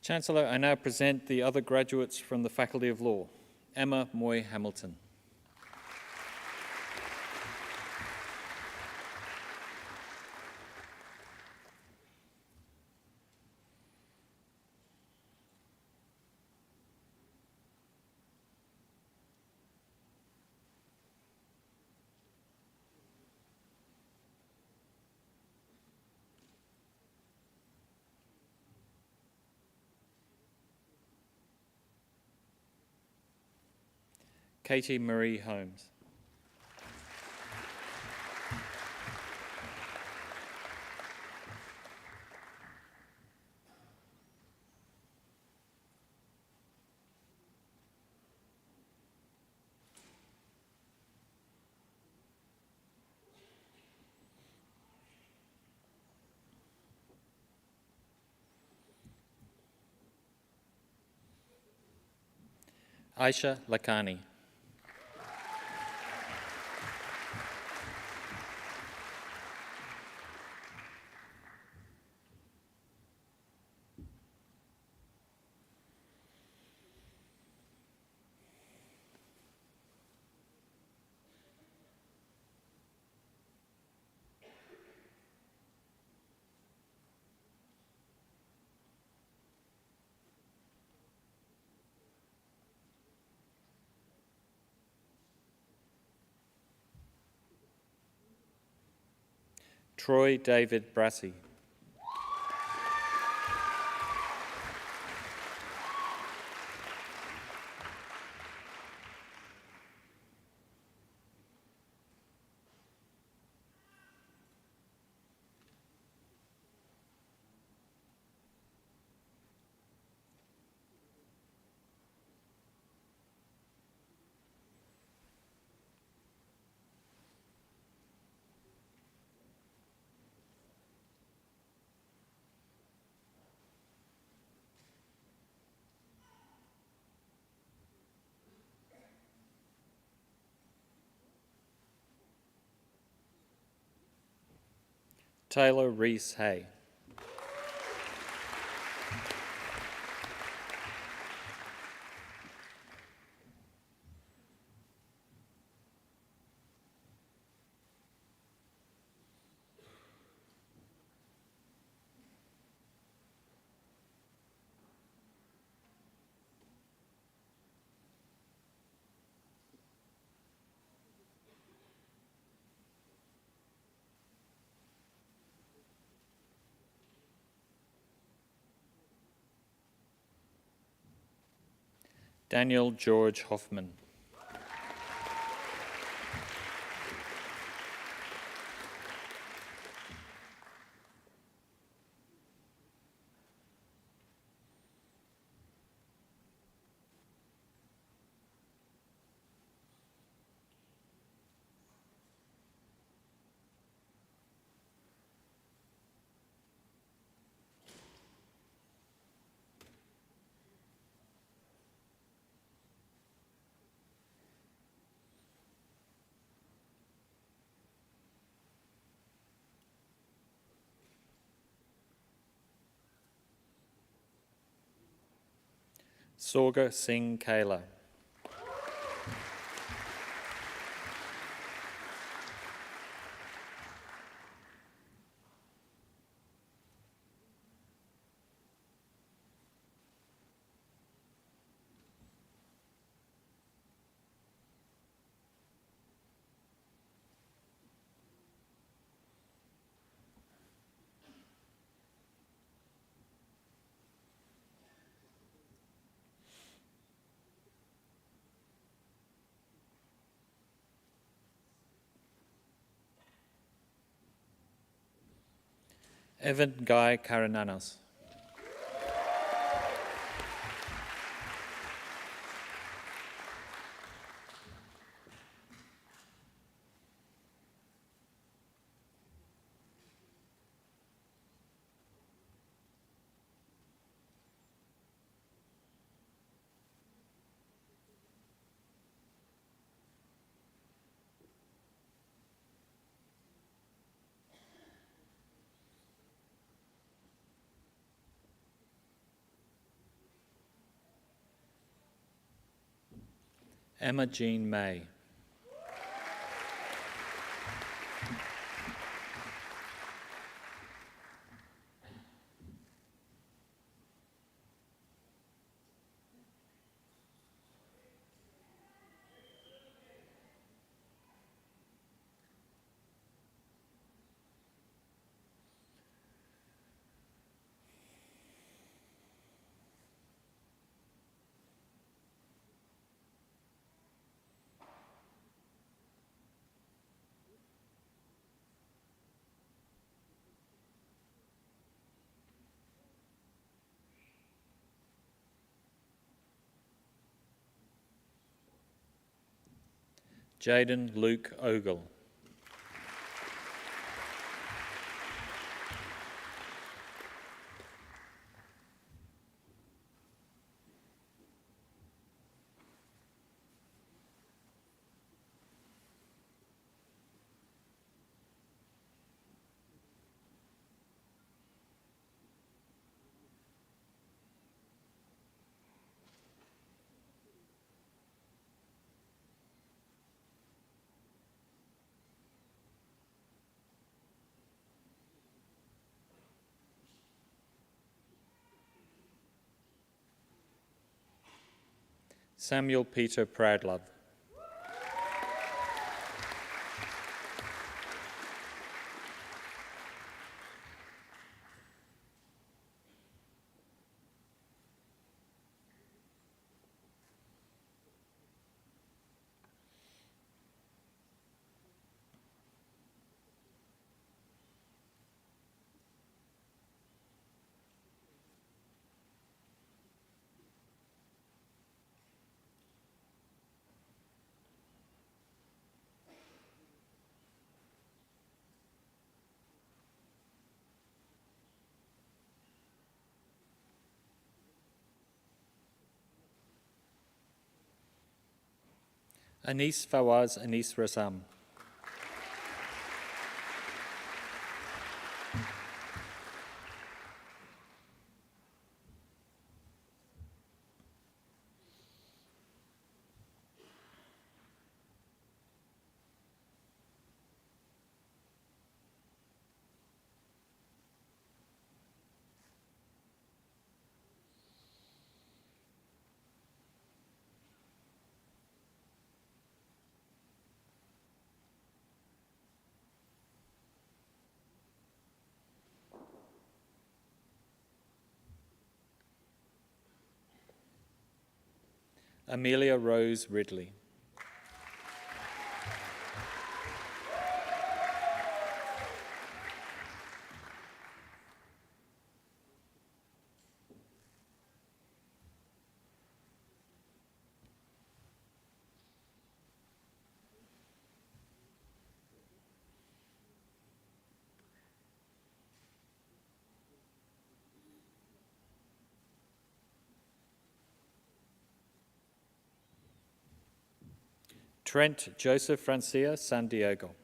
Chancellor, I now present the other graduates from the Faculty of Law. Emma Moy Hamilton. Katie Marie Holmes. Aisha Lakani. Troy David Brassey. Taylor Reese Hay. Daniel George Hoffman. Sorga Singh Kayla. Evan Guy Karananas. Emma Jean May. Jaden Luke Ogle. Samuel Peter Pradlove. Anis Fawaz Anis Rasam. Amelia Rose Ridley. Trent Joseph Francia San Diego.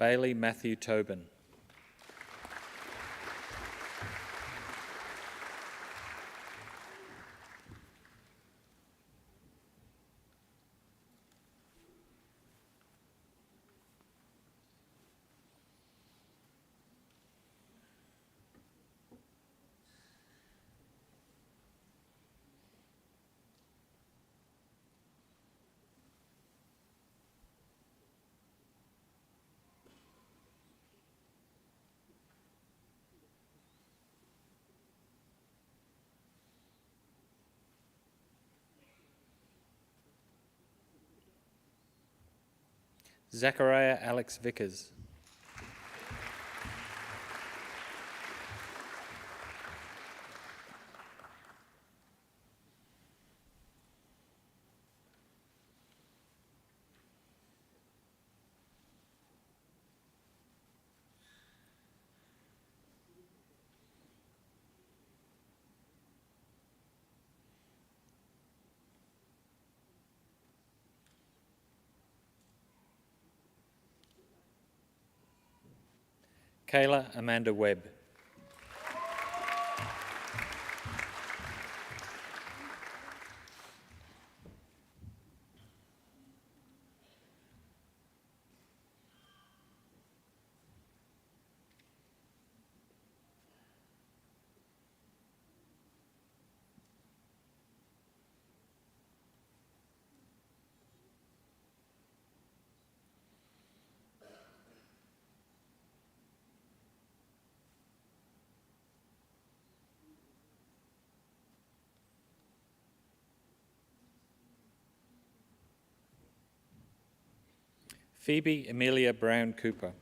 Bailey Matthew Tobin. Zachariah Alex Vickers. Kayla Amanda Webb. Phoebe Amelia Brown Cooper.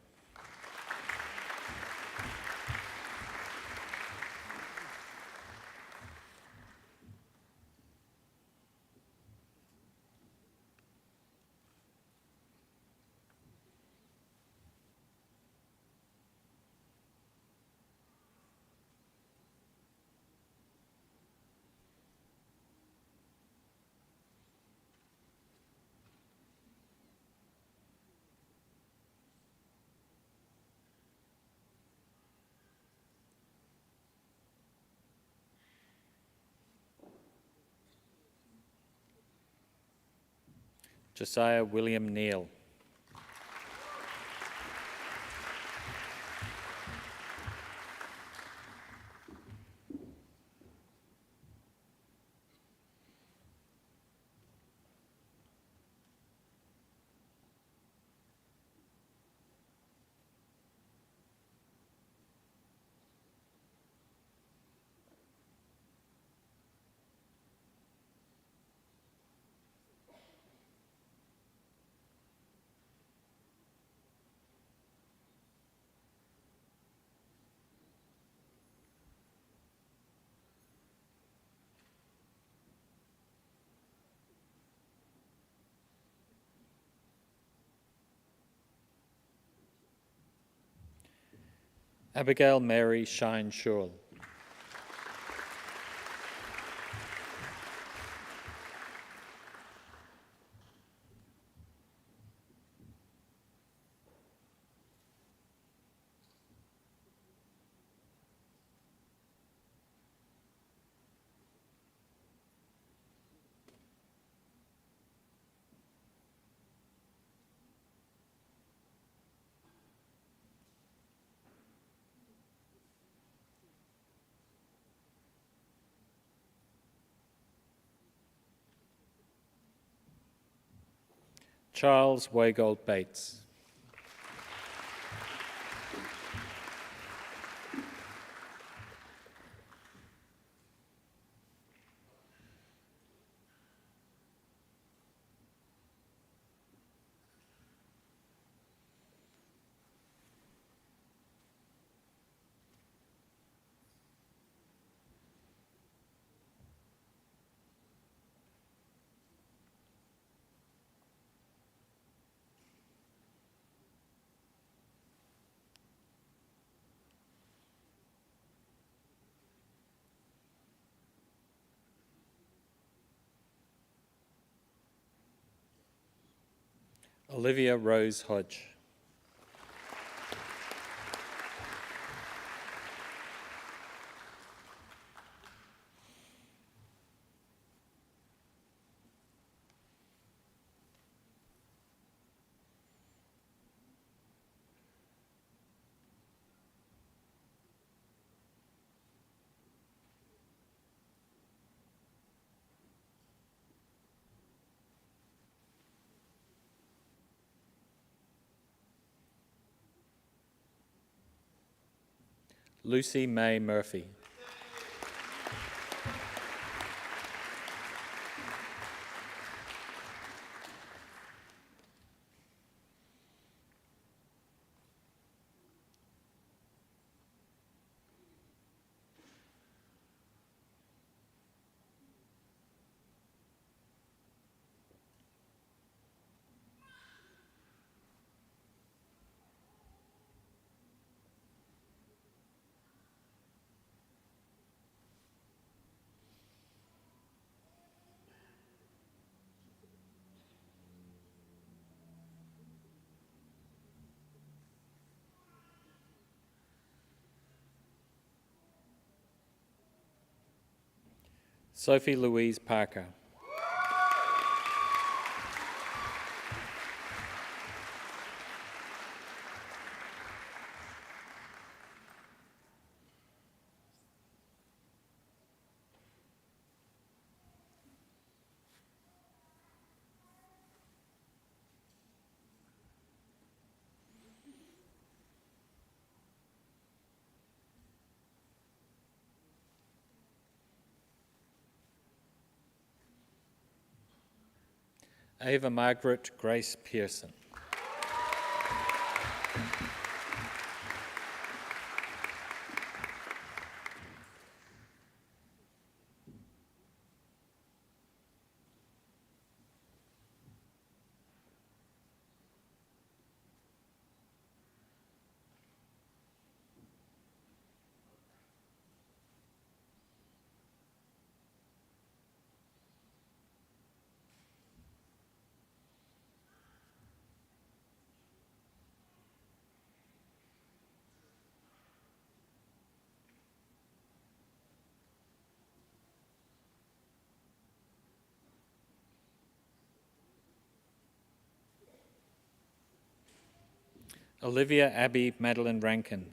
Josiah William Neal. Abigail Mary Shine Shul. Charles Waygold Bates. Olivia Rose Hodge. Lucy May Murphy. Sophie Louise Parker. Ava Margaret Grace Pearson. Olivia Abby Madeline Rankin.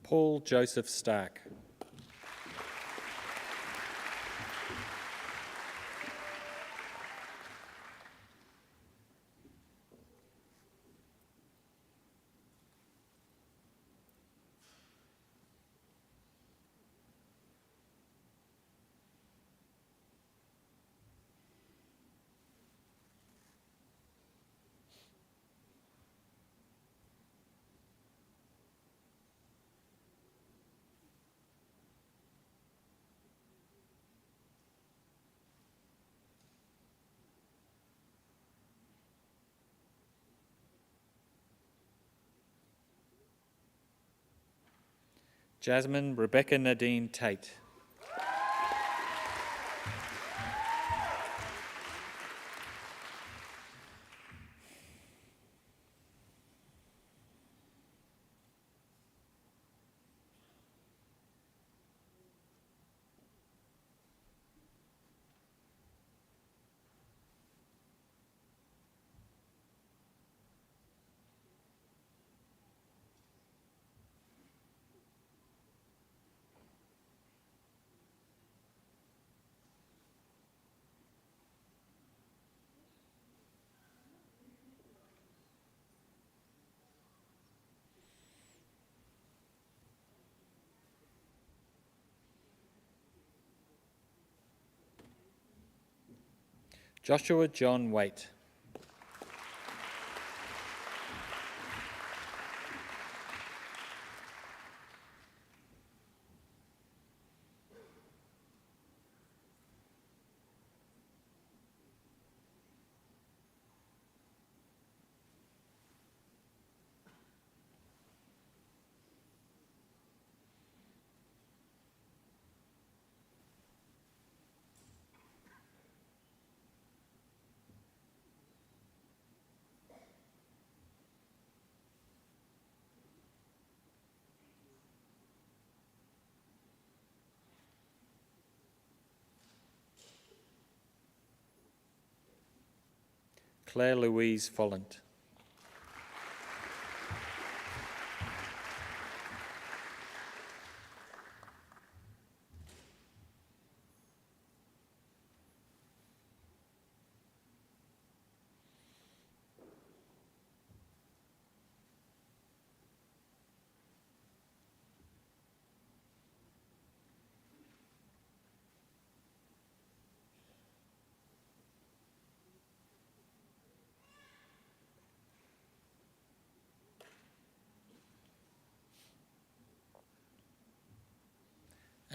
Paul Joseph Stark. Jasmine Rebecca Nadine Tate. Joshua John Waite. Claire Louise Folland.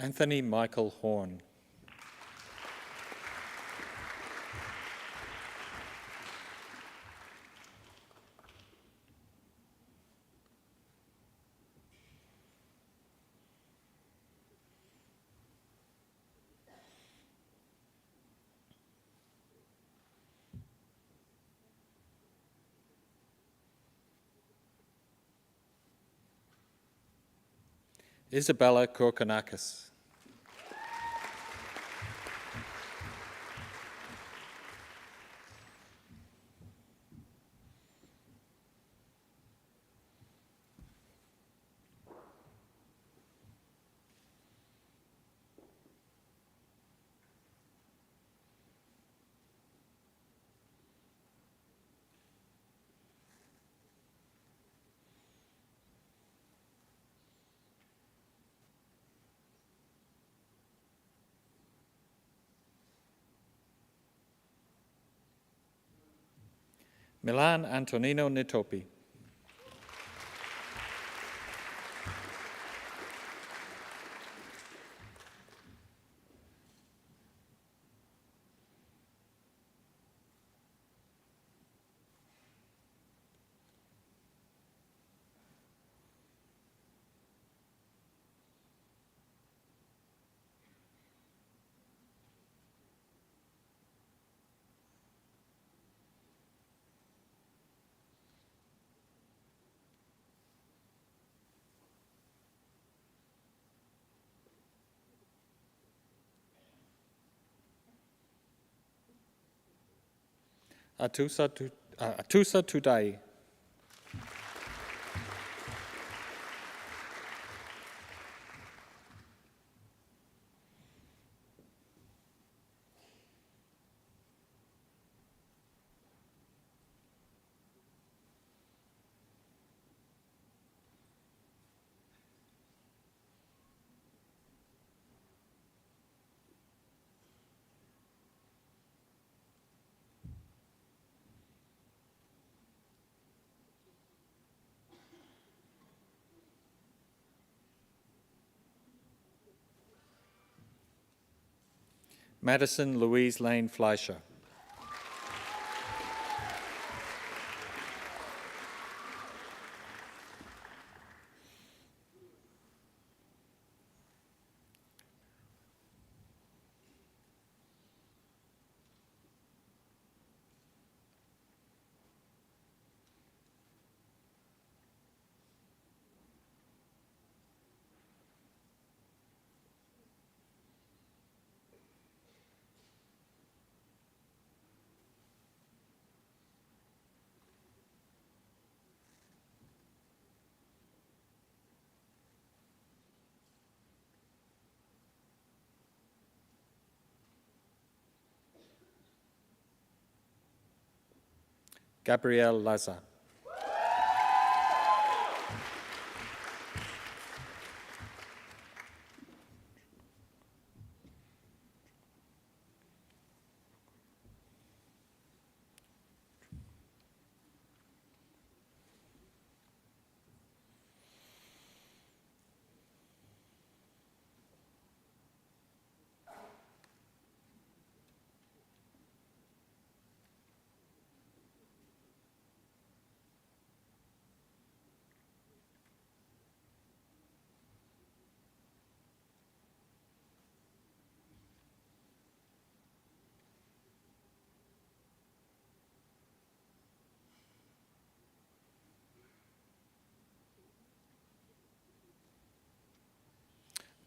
Anthony Michael Horn. Isabella Korkanakis. Milan Antonino Nitopi. Atusa Tudai. Madison Louise Lane Fleischer. Gabrielle Laza.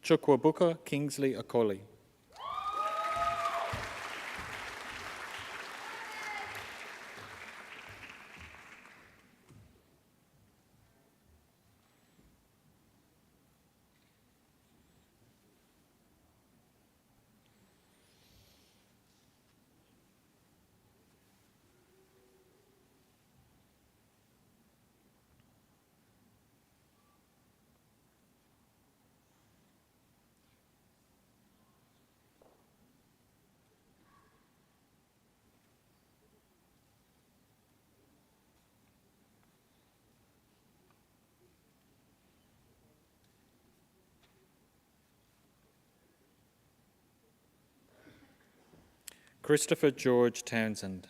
Chukwabuka Kingsley Akoli. Christopher George Townsend.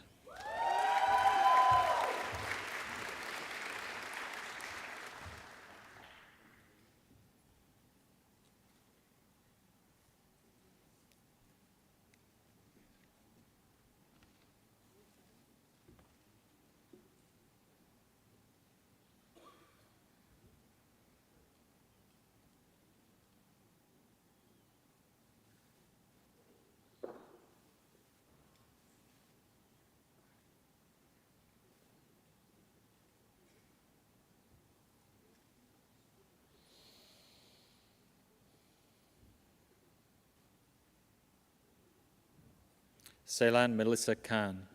Ceylan Melissa Khan.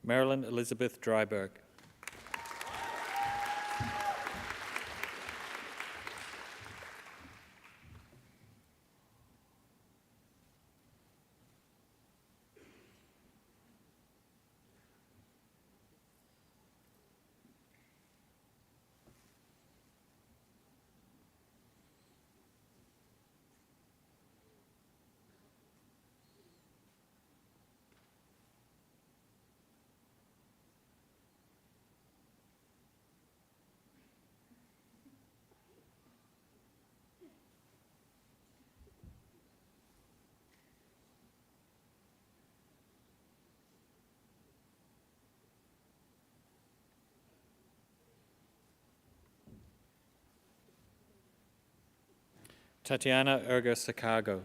Marilyn Elizabeth Dryberg. Tatiana Erga Sakago.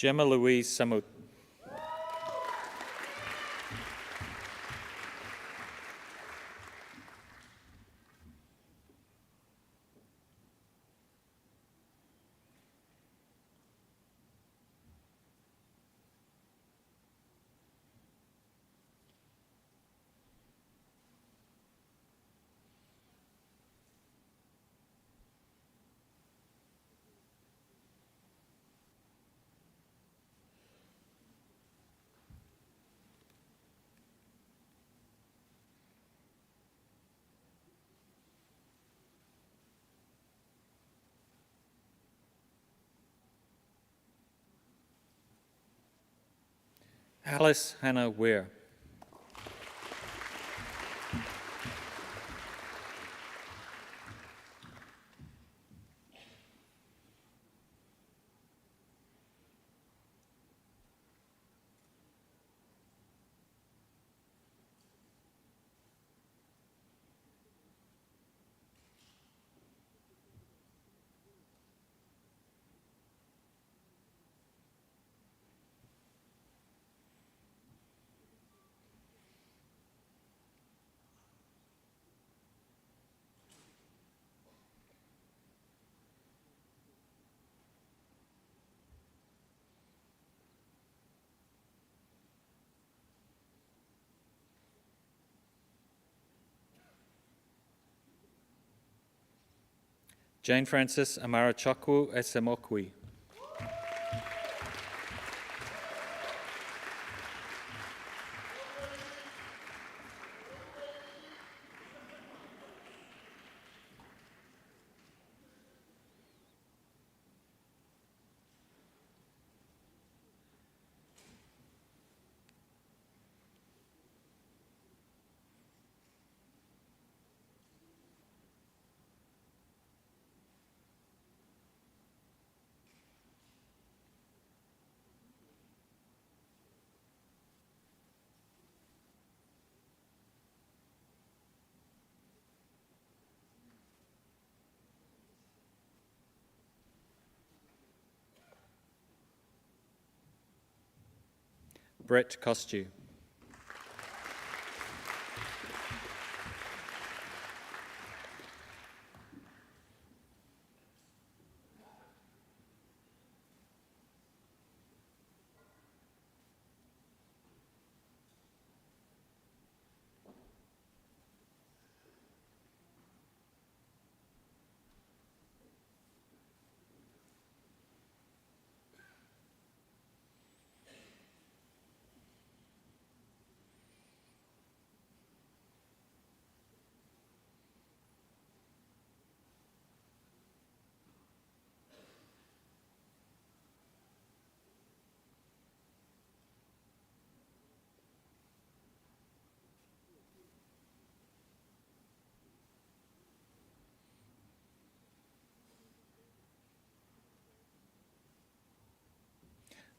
Gemma Louise Samut. Alice Hannah Weir. Jane Frances Amarachakwu Esemokwi. Brett Costew.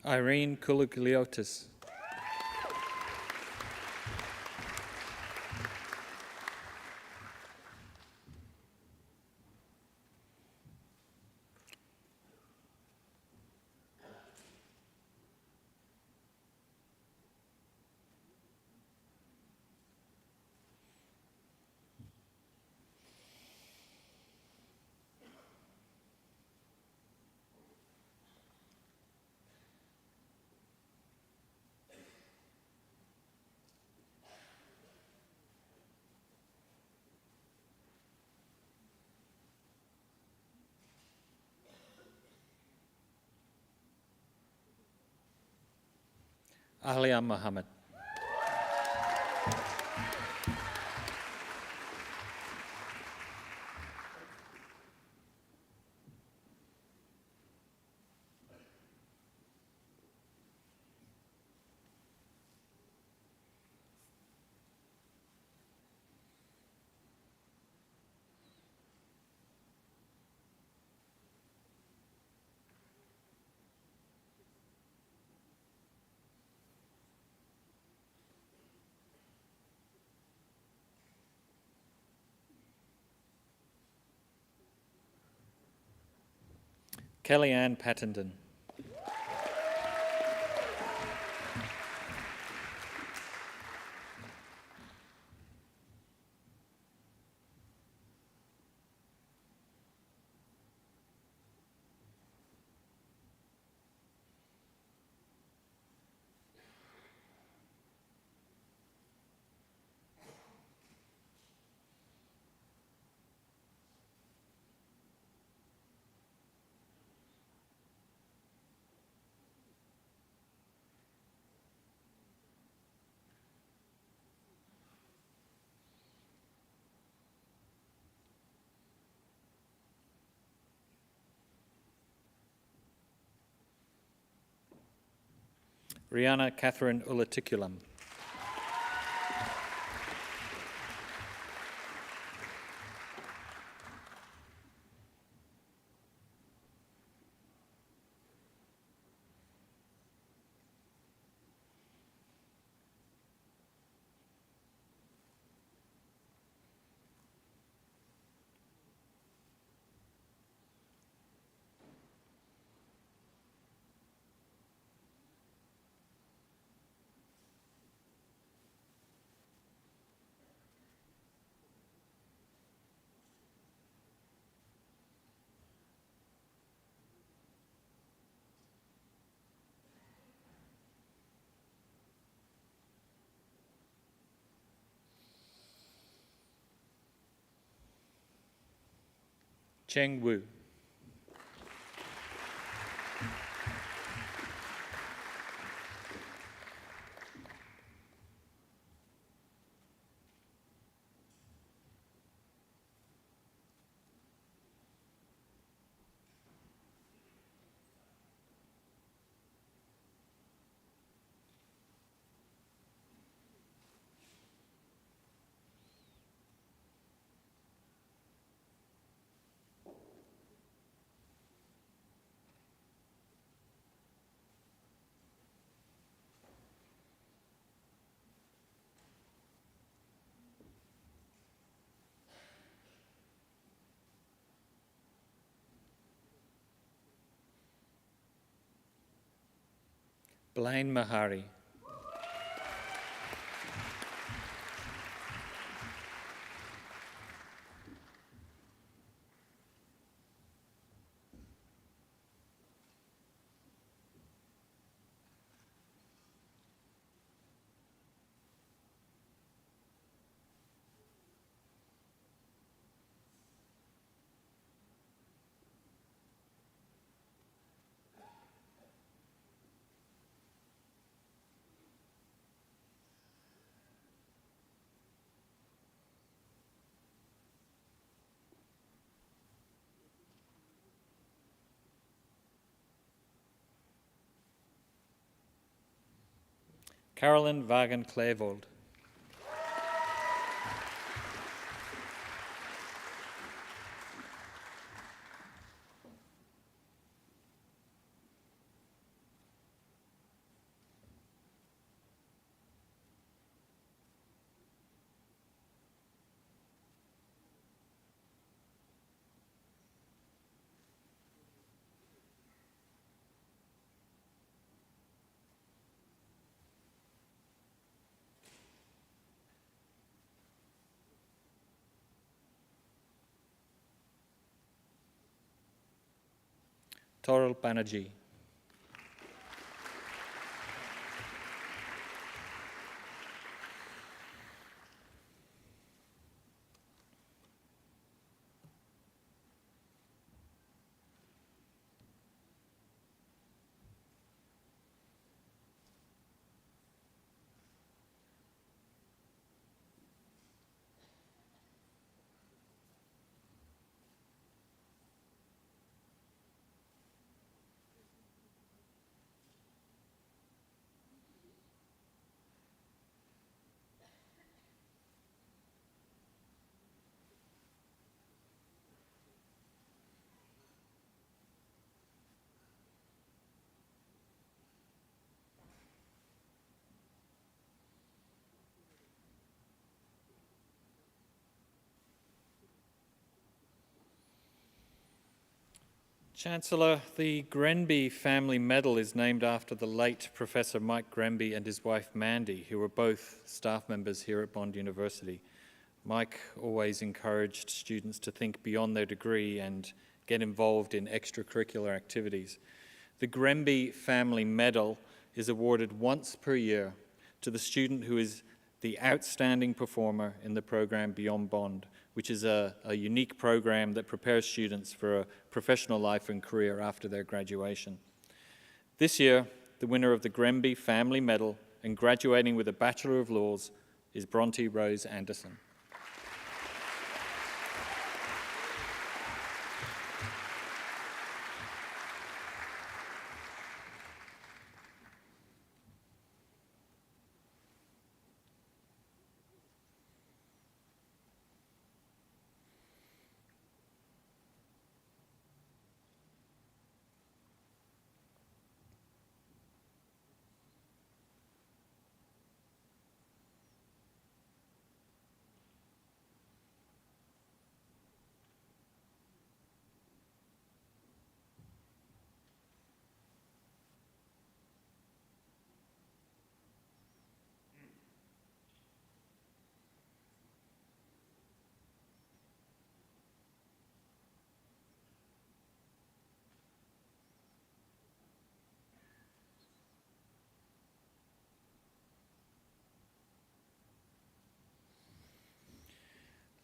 Irene Koulougliotis. Ahlia Mohammed. Kellyanne Pattenden. Rihanna Catherine Ulaticulam. Cheng Wu. Blaine Mahari. Carolyn Wagen Klevold. Toral Banerjee. Chancellor, the Grenby Family Medal is named after the late Professor Mike Grenby and his wife Mandy, who were both staff members here at Bond University. Mike always encouraged students to think beyond their degree and get involved in extracurricular activities. The Grenby Family Medal is awarded once per year to the student who is the outstanding performer in the program Beyond Bond, which is a unique program that prepares students for a professional life and career after their graduation. This year, the winner of the Grenby Family Medal and graduating with a Bachelor of Laws is Bronte Rose Anderson.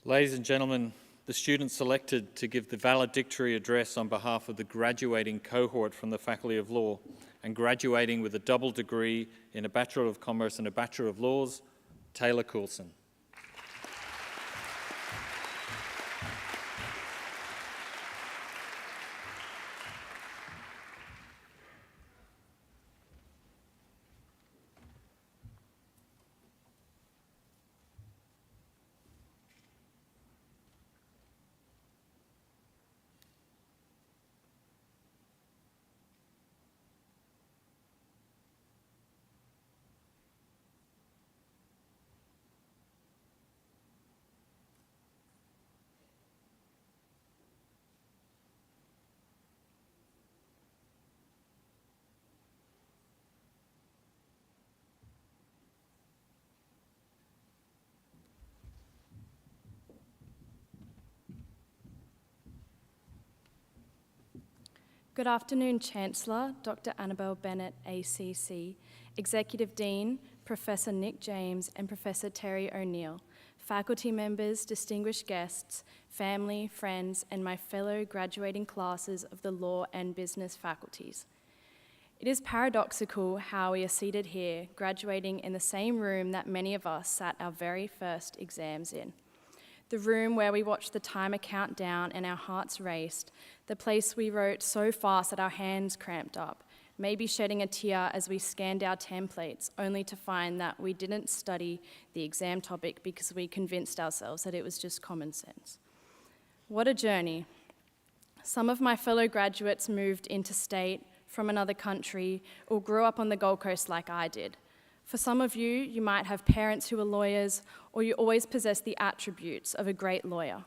Ladies and gentlemen, the student selected to give the valedictory address on behalf of the graduating cohort from the Faculty of Law and graduating with a double degree in a Bachelor of Commerce and a Bachelor of Laws, Taylor Coulson. Good afternoon, Chancellor, Dr. Annabel Bennett, ACC, Executive Dean, Professor Nick James, and Professor Terry O'Neill, faculty members, distinguished guests, family, friends, and my fellow graduating classes of the law and business faculties. It is paradoxical how we are seated here, graduating in the same room that many of us sat our very first exams in. The room where we watched the timer count down and our hearts raced, the place we wrote so fast that our hands cramped up, maybe shedding a tear as we scanned our templates, only to find that we didn't study the exam topic because we convinced ourselves that it was just common sense. What a journey. Some of my fellow graduates moved interstate from another country or grew up on the Gold Coast like I did. For some of you, you might have parents who are lawyers, or you always possess the attributes of a great lawyer.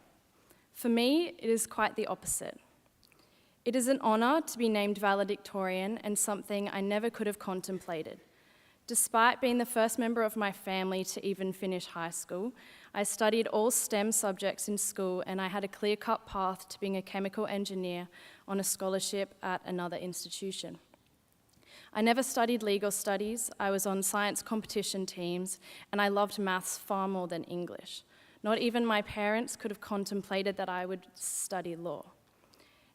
For me, it is quite the opposite. It is an honour to be named valedictorian and something I never could have contemplated. Despite being the first member of my family to even finish high school, I studied all STEM subjects in school and I had a clear-cut path to being a chemical engineer on a scholarship at another institution. I never studied legal studies, I was on science competition teams, and I loved maths far more than English. Not even my parents could have contemplated that I would study law.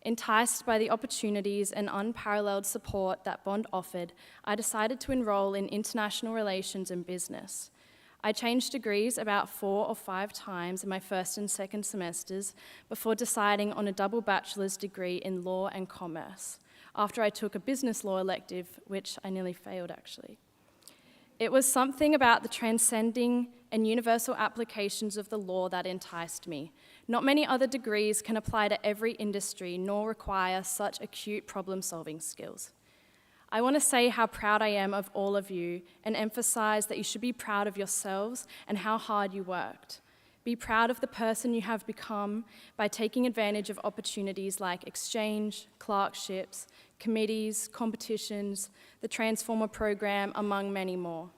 Enticed by the opportunities and unparalleled support that Bond offered, I decided to enroll in international relations and business. I changed degrees about 4 or 5 times in my first and second semesters before deciding on a double bachelor's degree in law and commerce, after I took a business law elective, which I nearly failed actually. It was something about the transcending and universal applications of the law that enticed me. Not many other degrees can apply to every industry, nor require such acute problem-solving skills. I want to say how proud I am of all of you and emphasize that you should be proud of yourselves and how hard you worked. Be proud of the person you have become by taking advantage of opportunities like exchange, clerkships, committees, competitions, the Transformer program, among many more.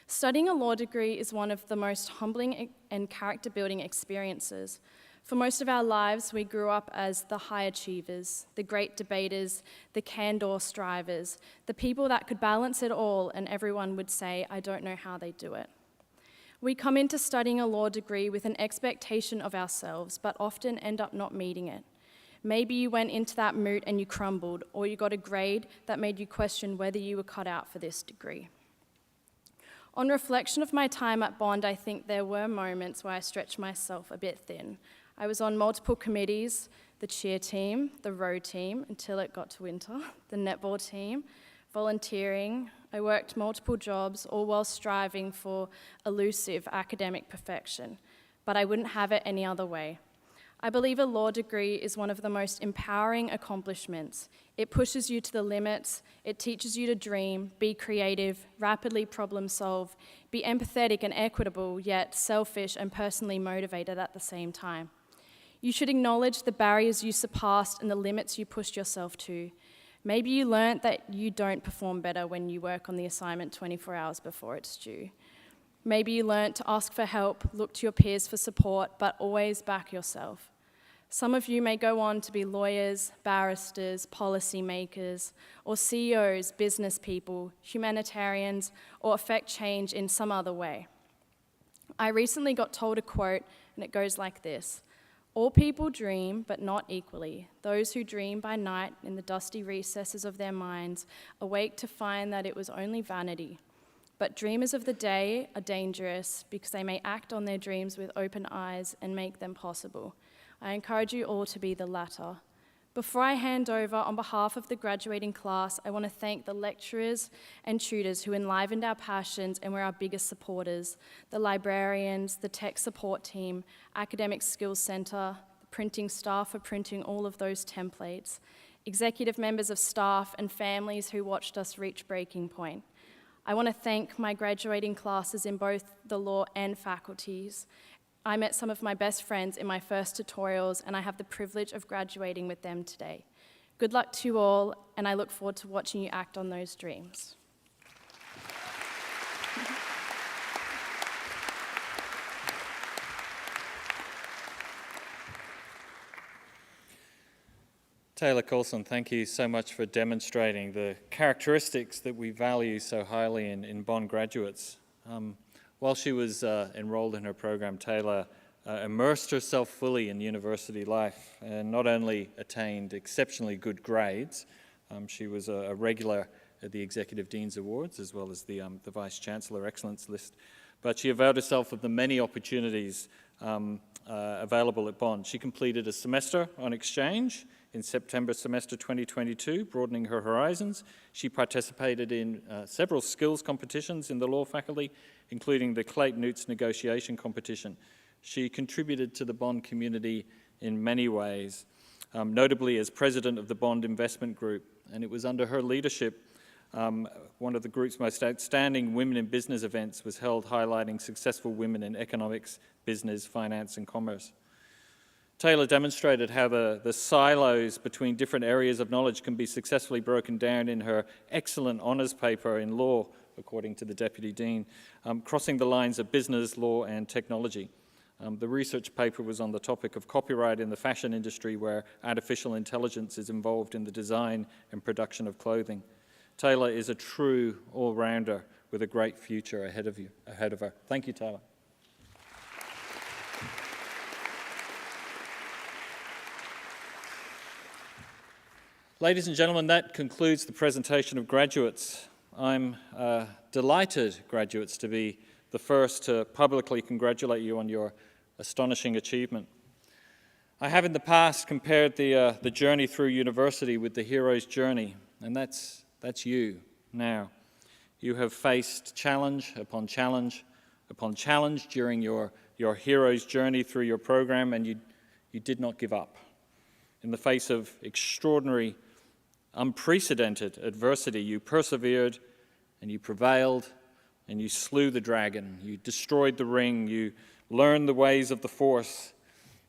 Studying a law degree is one of the most humbling and character-building experiences. For most of our lives, we grew up as the high achievers, the great debaters, the can-do strivers, the people that could balance it all, and everyone would say, "I don't know how they do it." We come into studying a law degree with an expectation of ourselves, but often end up not meeting it. Maybe you went into that moot and you crumbled, or you got a grade that made you question whether you were cut out for this degree. On reflection of my time at Bond, I think there were moments where I stretched myself a bit thin. I was on multiple committees, the cheer team, the row team, until it got to winter, the netball team, volunteering. I worked multiple jobs, all while striving for elusive academic perfection, but I wouldn't have it any other way. I believe a law degree is one of the most empowering accomplishments. It pushes you to the limits, it teaches you to dream, be creative, rapidly problem solve, be empathetic and equitable, yet selfish and personally motivated at the same time. You should acknowledge the barriers you surpassed and the limits you pushed yourself to. Maybe you learnt that you don't perform better when you work on the assignment 24 hours before it's due. Maybe you learnt to ask for help, look to your peers for support, but always back yourself. Some of you may go on to be lawyers, barristers, policymakers, or CEOs, business people, humanitarians, or affect change in some other way. I recently got told a quote, and it goes like this: All people dream, but not equally. Those who dream by night in the dusty recesses of their minds awake to find that it was only vanity. But dreamers of the day are dangerous because they may act on their dreams with open eyes and make them possible. I encourage you all to be the latter. Before I hand over, on behalf of the graduating class, I want to thank the lecturers and tutors who enlivened our passions and were our biggest supporters, the librarians, the tech support team, Academic Skills Centre, the printing staff for printing all of those templates, executive members of staff and families who watched us reach breaking point. I want to thank my graduating classes in both the law and faculties. I met some of my best friends in my first tutorials, and I have the privilege of graduating with them today. Good luck to you all, and I look forward to watching you act on those dreams. Taylor Coulson, thank you so much for demonstrating the characteristics that we value so highly in Bond graduates. While she was enrolled in her program, Taylor immersed herself fully in university life and not only attained exceptionally good grades, she was a regular at the Executive Dean's Awards as well as the Vice Chancellor Excellence List, but she availed herself of the many opportunities available at Bond. She completed a semester on exchange in September semester 2022, broadening her horizons. She participated in several skills competitions in the law faculty, including the Clayton Utz negotiation competition. She contributed to the Bond community in many ways, notably as president of the Bond Investment Group, and it was under her leadership one of the group's most outstanding Women in Business events was held, highlighting successful women in economics, business, finance and commerce. Taylor demonstrated how the silos between different areas of knowledge can be successfully broken down in her excellent honours paper in law, according to the Deputy Dean, crossing the lines of business, law and technology. The research paper was on the topic of copyright in the fashion industry, where artificial intelligence is involved in the design and production of clothing. Taylor is a true all-rounder with a great future ahead of her. Thank you, Taylor. Ladies and gentlemen, that concludes the presentation of graduates. I'm delighted, graduates, to be the first to publicly congratulate you on your astonishing achievement. I have in the past compared the journey through university with the hero's journey, and that's you now. You have faced challenge upon challenge upon challenge during your hero's journey through your program, and you did not give up. In the face of extraordinary, unprecedented adversity, you persevered and you prevailed and you slew the dragon. You destroyed the ring. You learned the ways of the Force.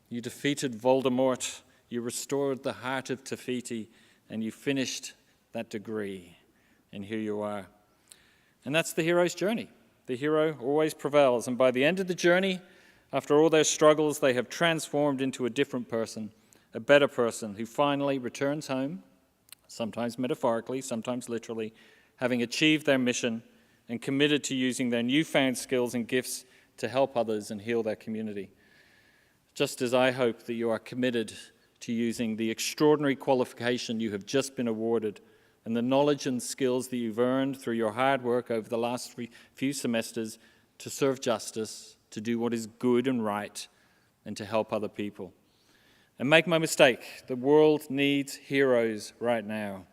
You defeated Voldemort. You restored the heart of Te Fiti, and you finished that degree. And here you are. And that's the hero's journey. The hero always prevails, and by the end of the journey, after all their struggles, they have transformed into a different person, a better person who finally returns home, sometimes metaphorically, sometimes literally, having achieved their mission and committed to using their newfound skills and gifts to help others and heal their community. Just as I hope that you are committed to using the extraordinary qualification you have just been awarded and the knowledge and skills that you've earned through your hard work over the last few semesters to serve justice, to do what is good and right, and to help other people. And make no mistake, the world needs heroes right now.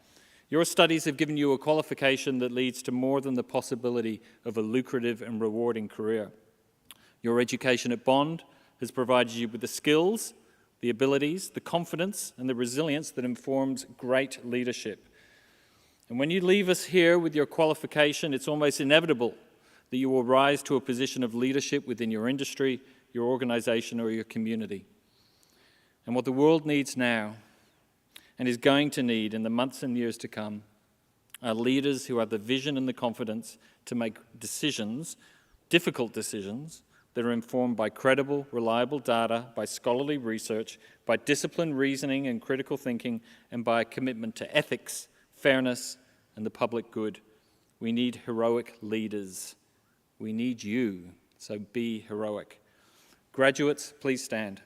Your studies have given you a qualification that leads to more than the possibility of a lucrative and rewarding career. Your education at Bond has provided you with the skills, the abilities, the confidence, and the resilience that informs great leadership. And when you leave us here with your qualification, it's almost inevitable that you will rise to a position of leadership within your industry, your organization, or your community. And what the world needs now, and is going to need in the months and years to come, are leaders who have the vision and the confidence to make decisions, difficult decisions, that are informed by credible, reliable data, by scholarly research, by disciplined reasoning and critical thinking, and by a commitment to ethics, fairness, and the public good. We need heroic leaders. We need you, so be heroic. Graduates, please stand.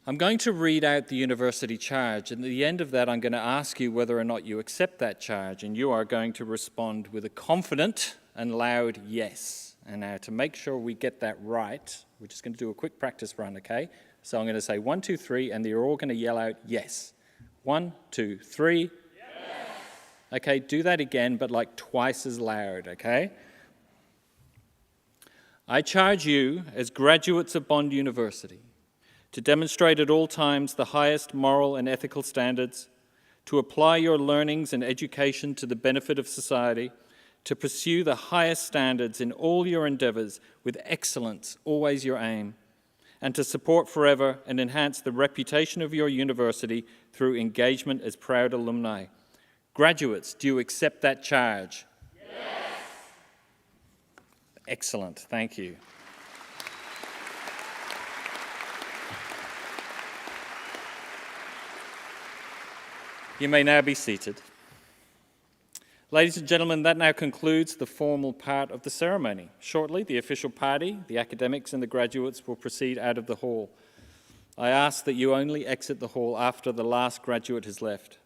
I'm going to read out the university charge, and at the end of that, I'm going to ask you whether or not you accept that charge, and you are going to respond with a confident and loud yes. And now, to make sure we get that right, we're just going to do a quick practice run, okay? So I'm going to say 1, 2, 3, and you're all going to yell out yes. 1, 2, 3. Yes. Okay, do that again, but like twice as loud, okay? I charge you, as graduates of Bond University, to demonstrate at all times the highest moral and ethical standards, to apply your learnings and education to the benefit of society, to pursue the highest standards in all your endeavours with excellence, always your aim, and to support forever and enhance the reputation of your university through engagement as proud alumni. Graduates, do you accept that charge? Yes. Excellent, thank you. You may now be seated. Ladies and gentlemen, that now concludes the formal part of the ceremony. Shortly, the official party, the academics and the graduates will proceed out of the hall. I ask that you only exit the hall after the last graduate has left.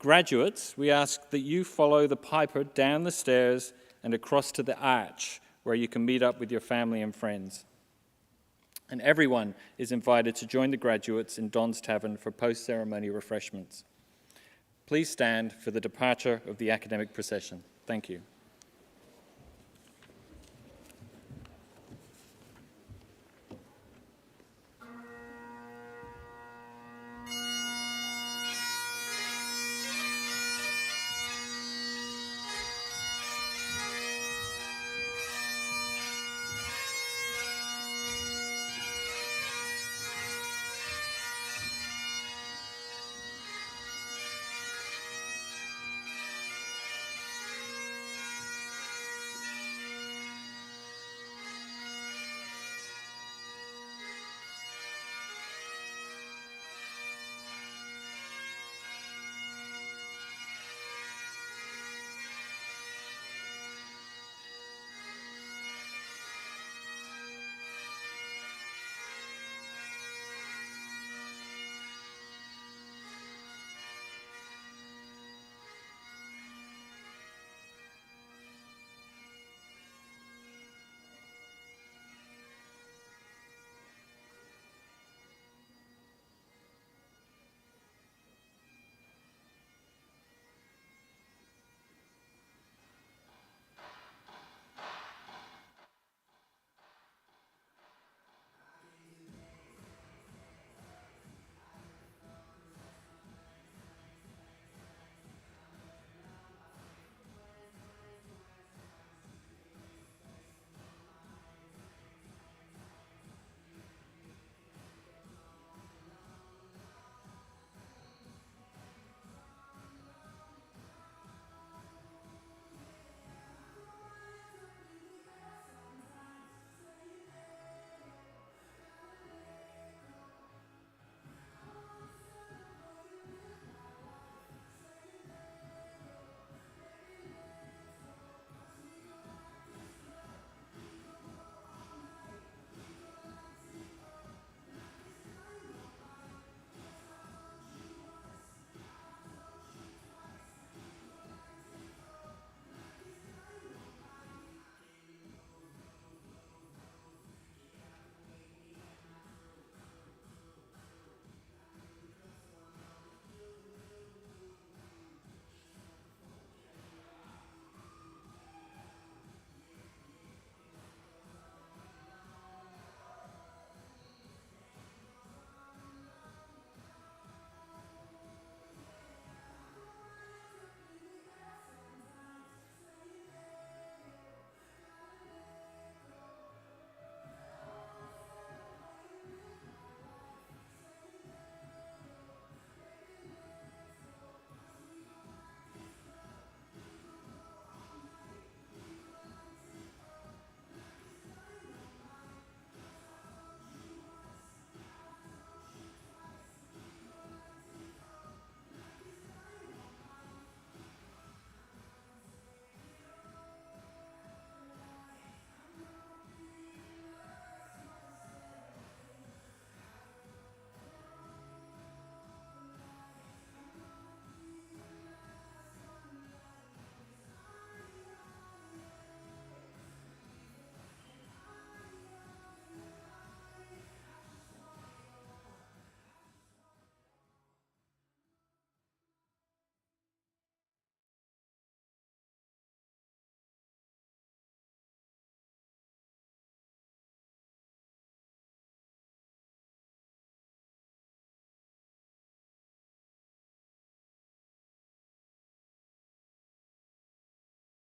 Graduates, we ask that you follow the piper down the stairs and across to the arch, where you can meet up with your family and friends. And everyone is invited to join the graduates in Don's Tavern for post-ceremony refreshments. Please stand for the departure of the academic procession. Thank you.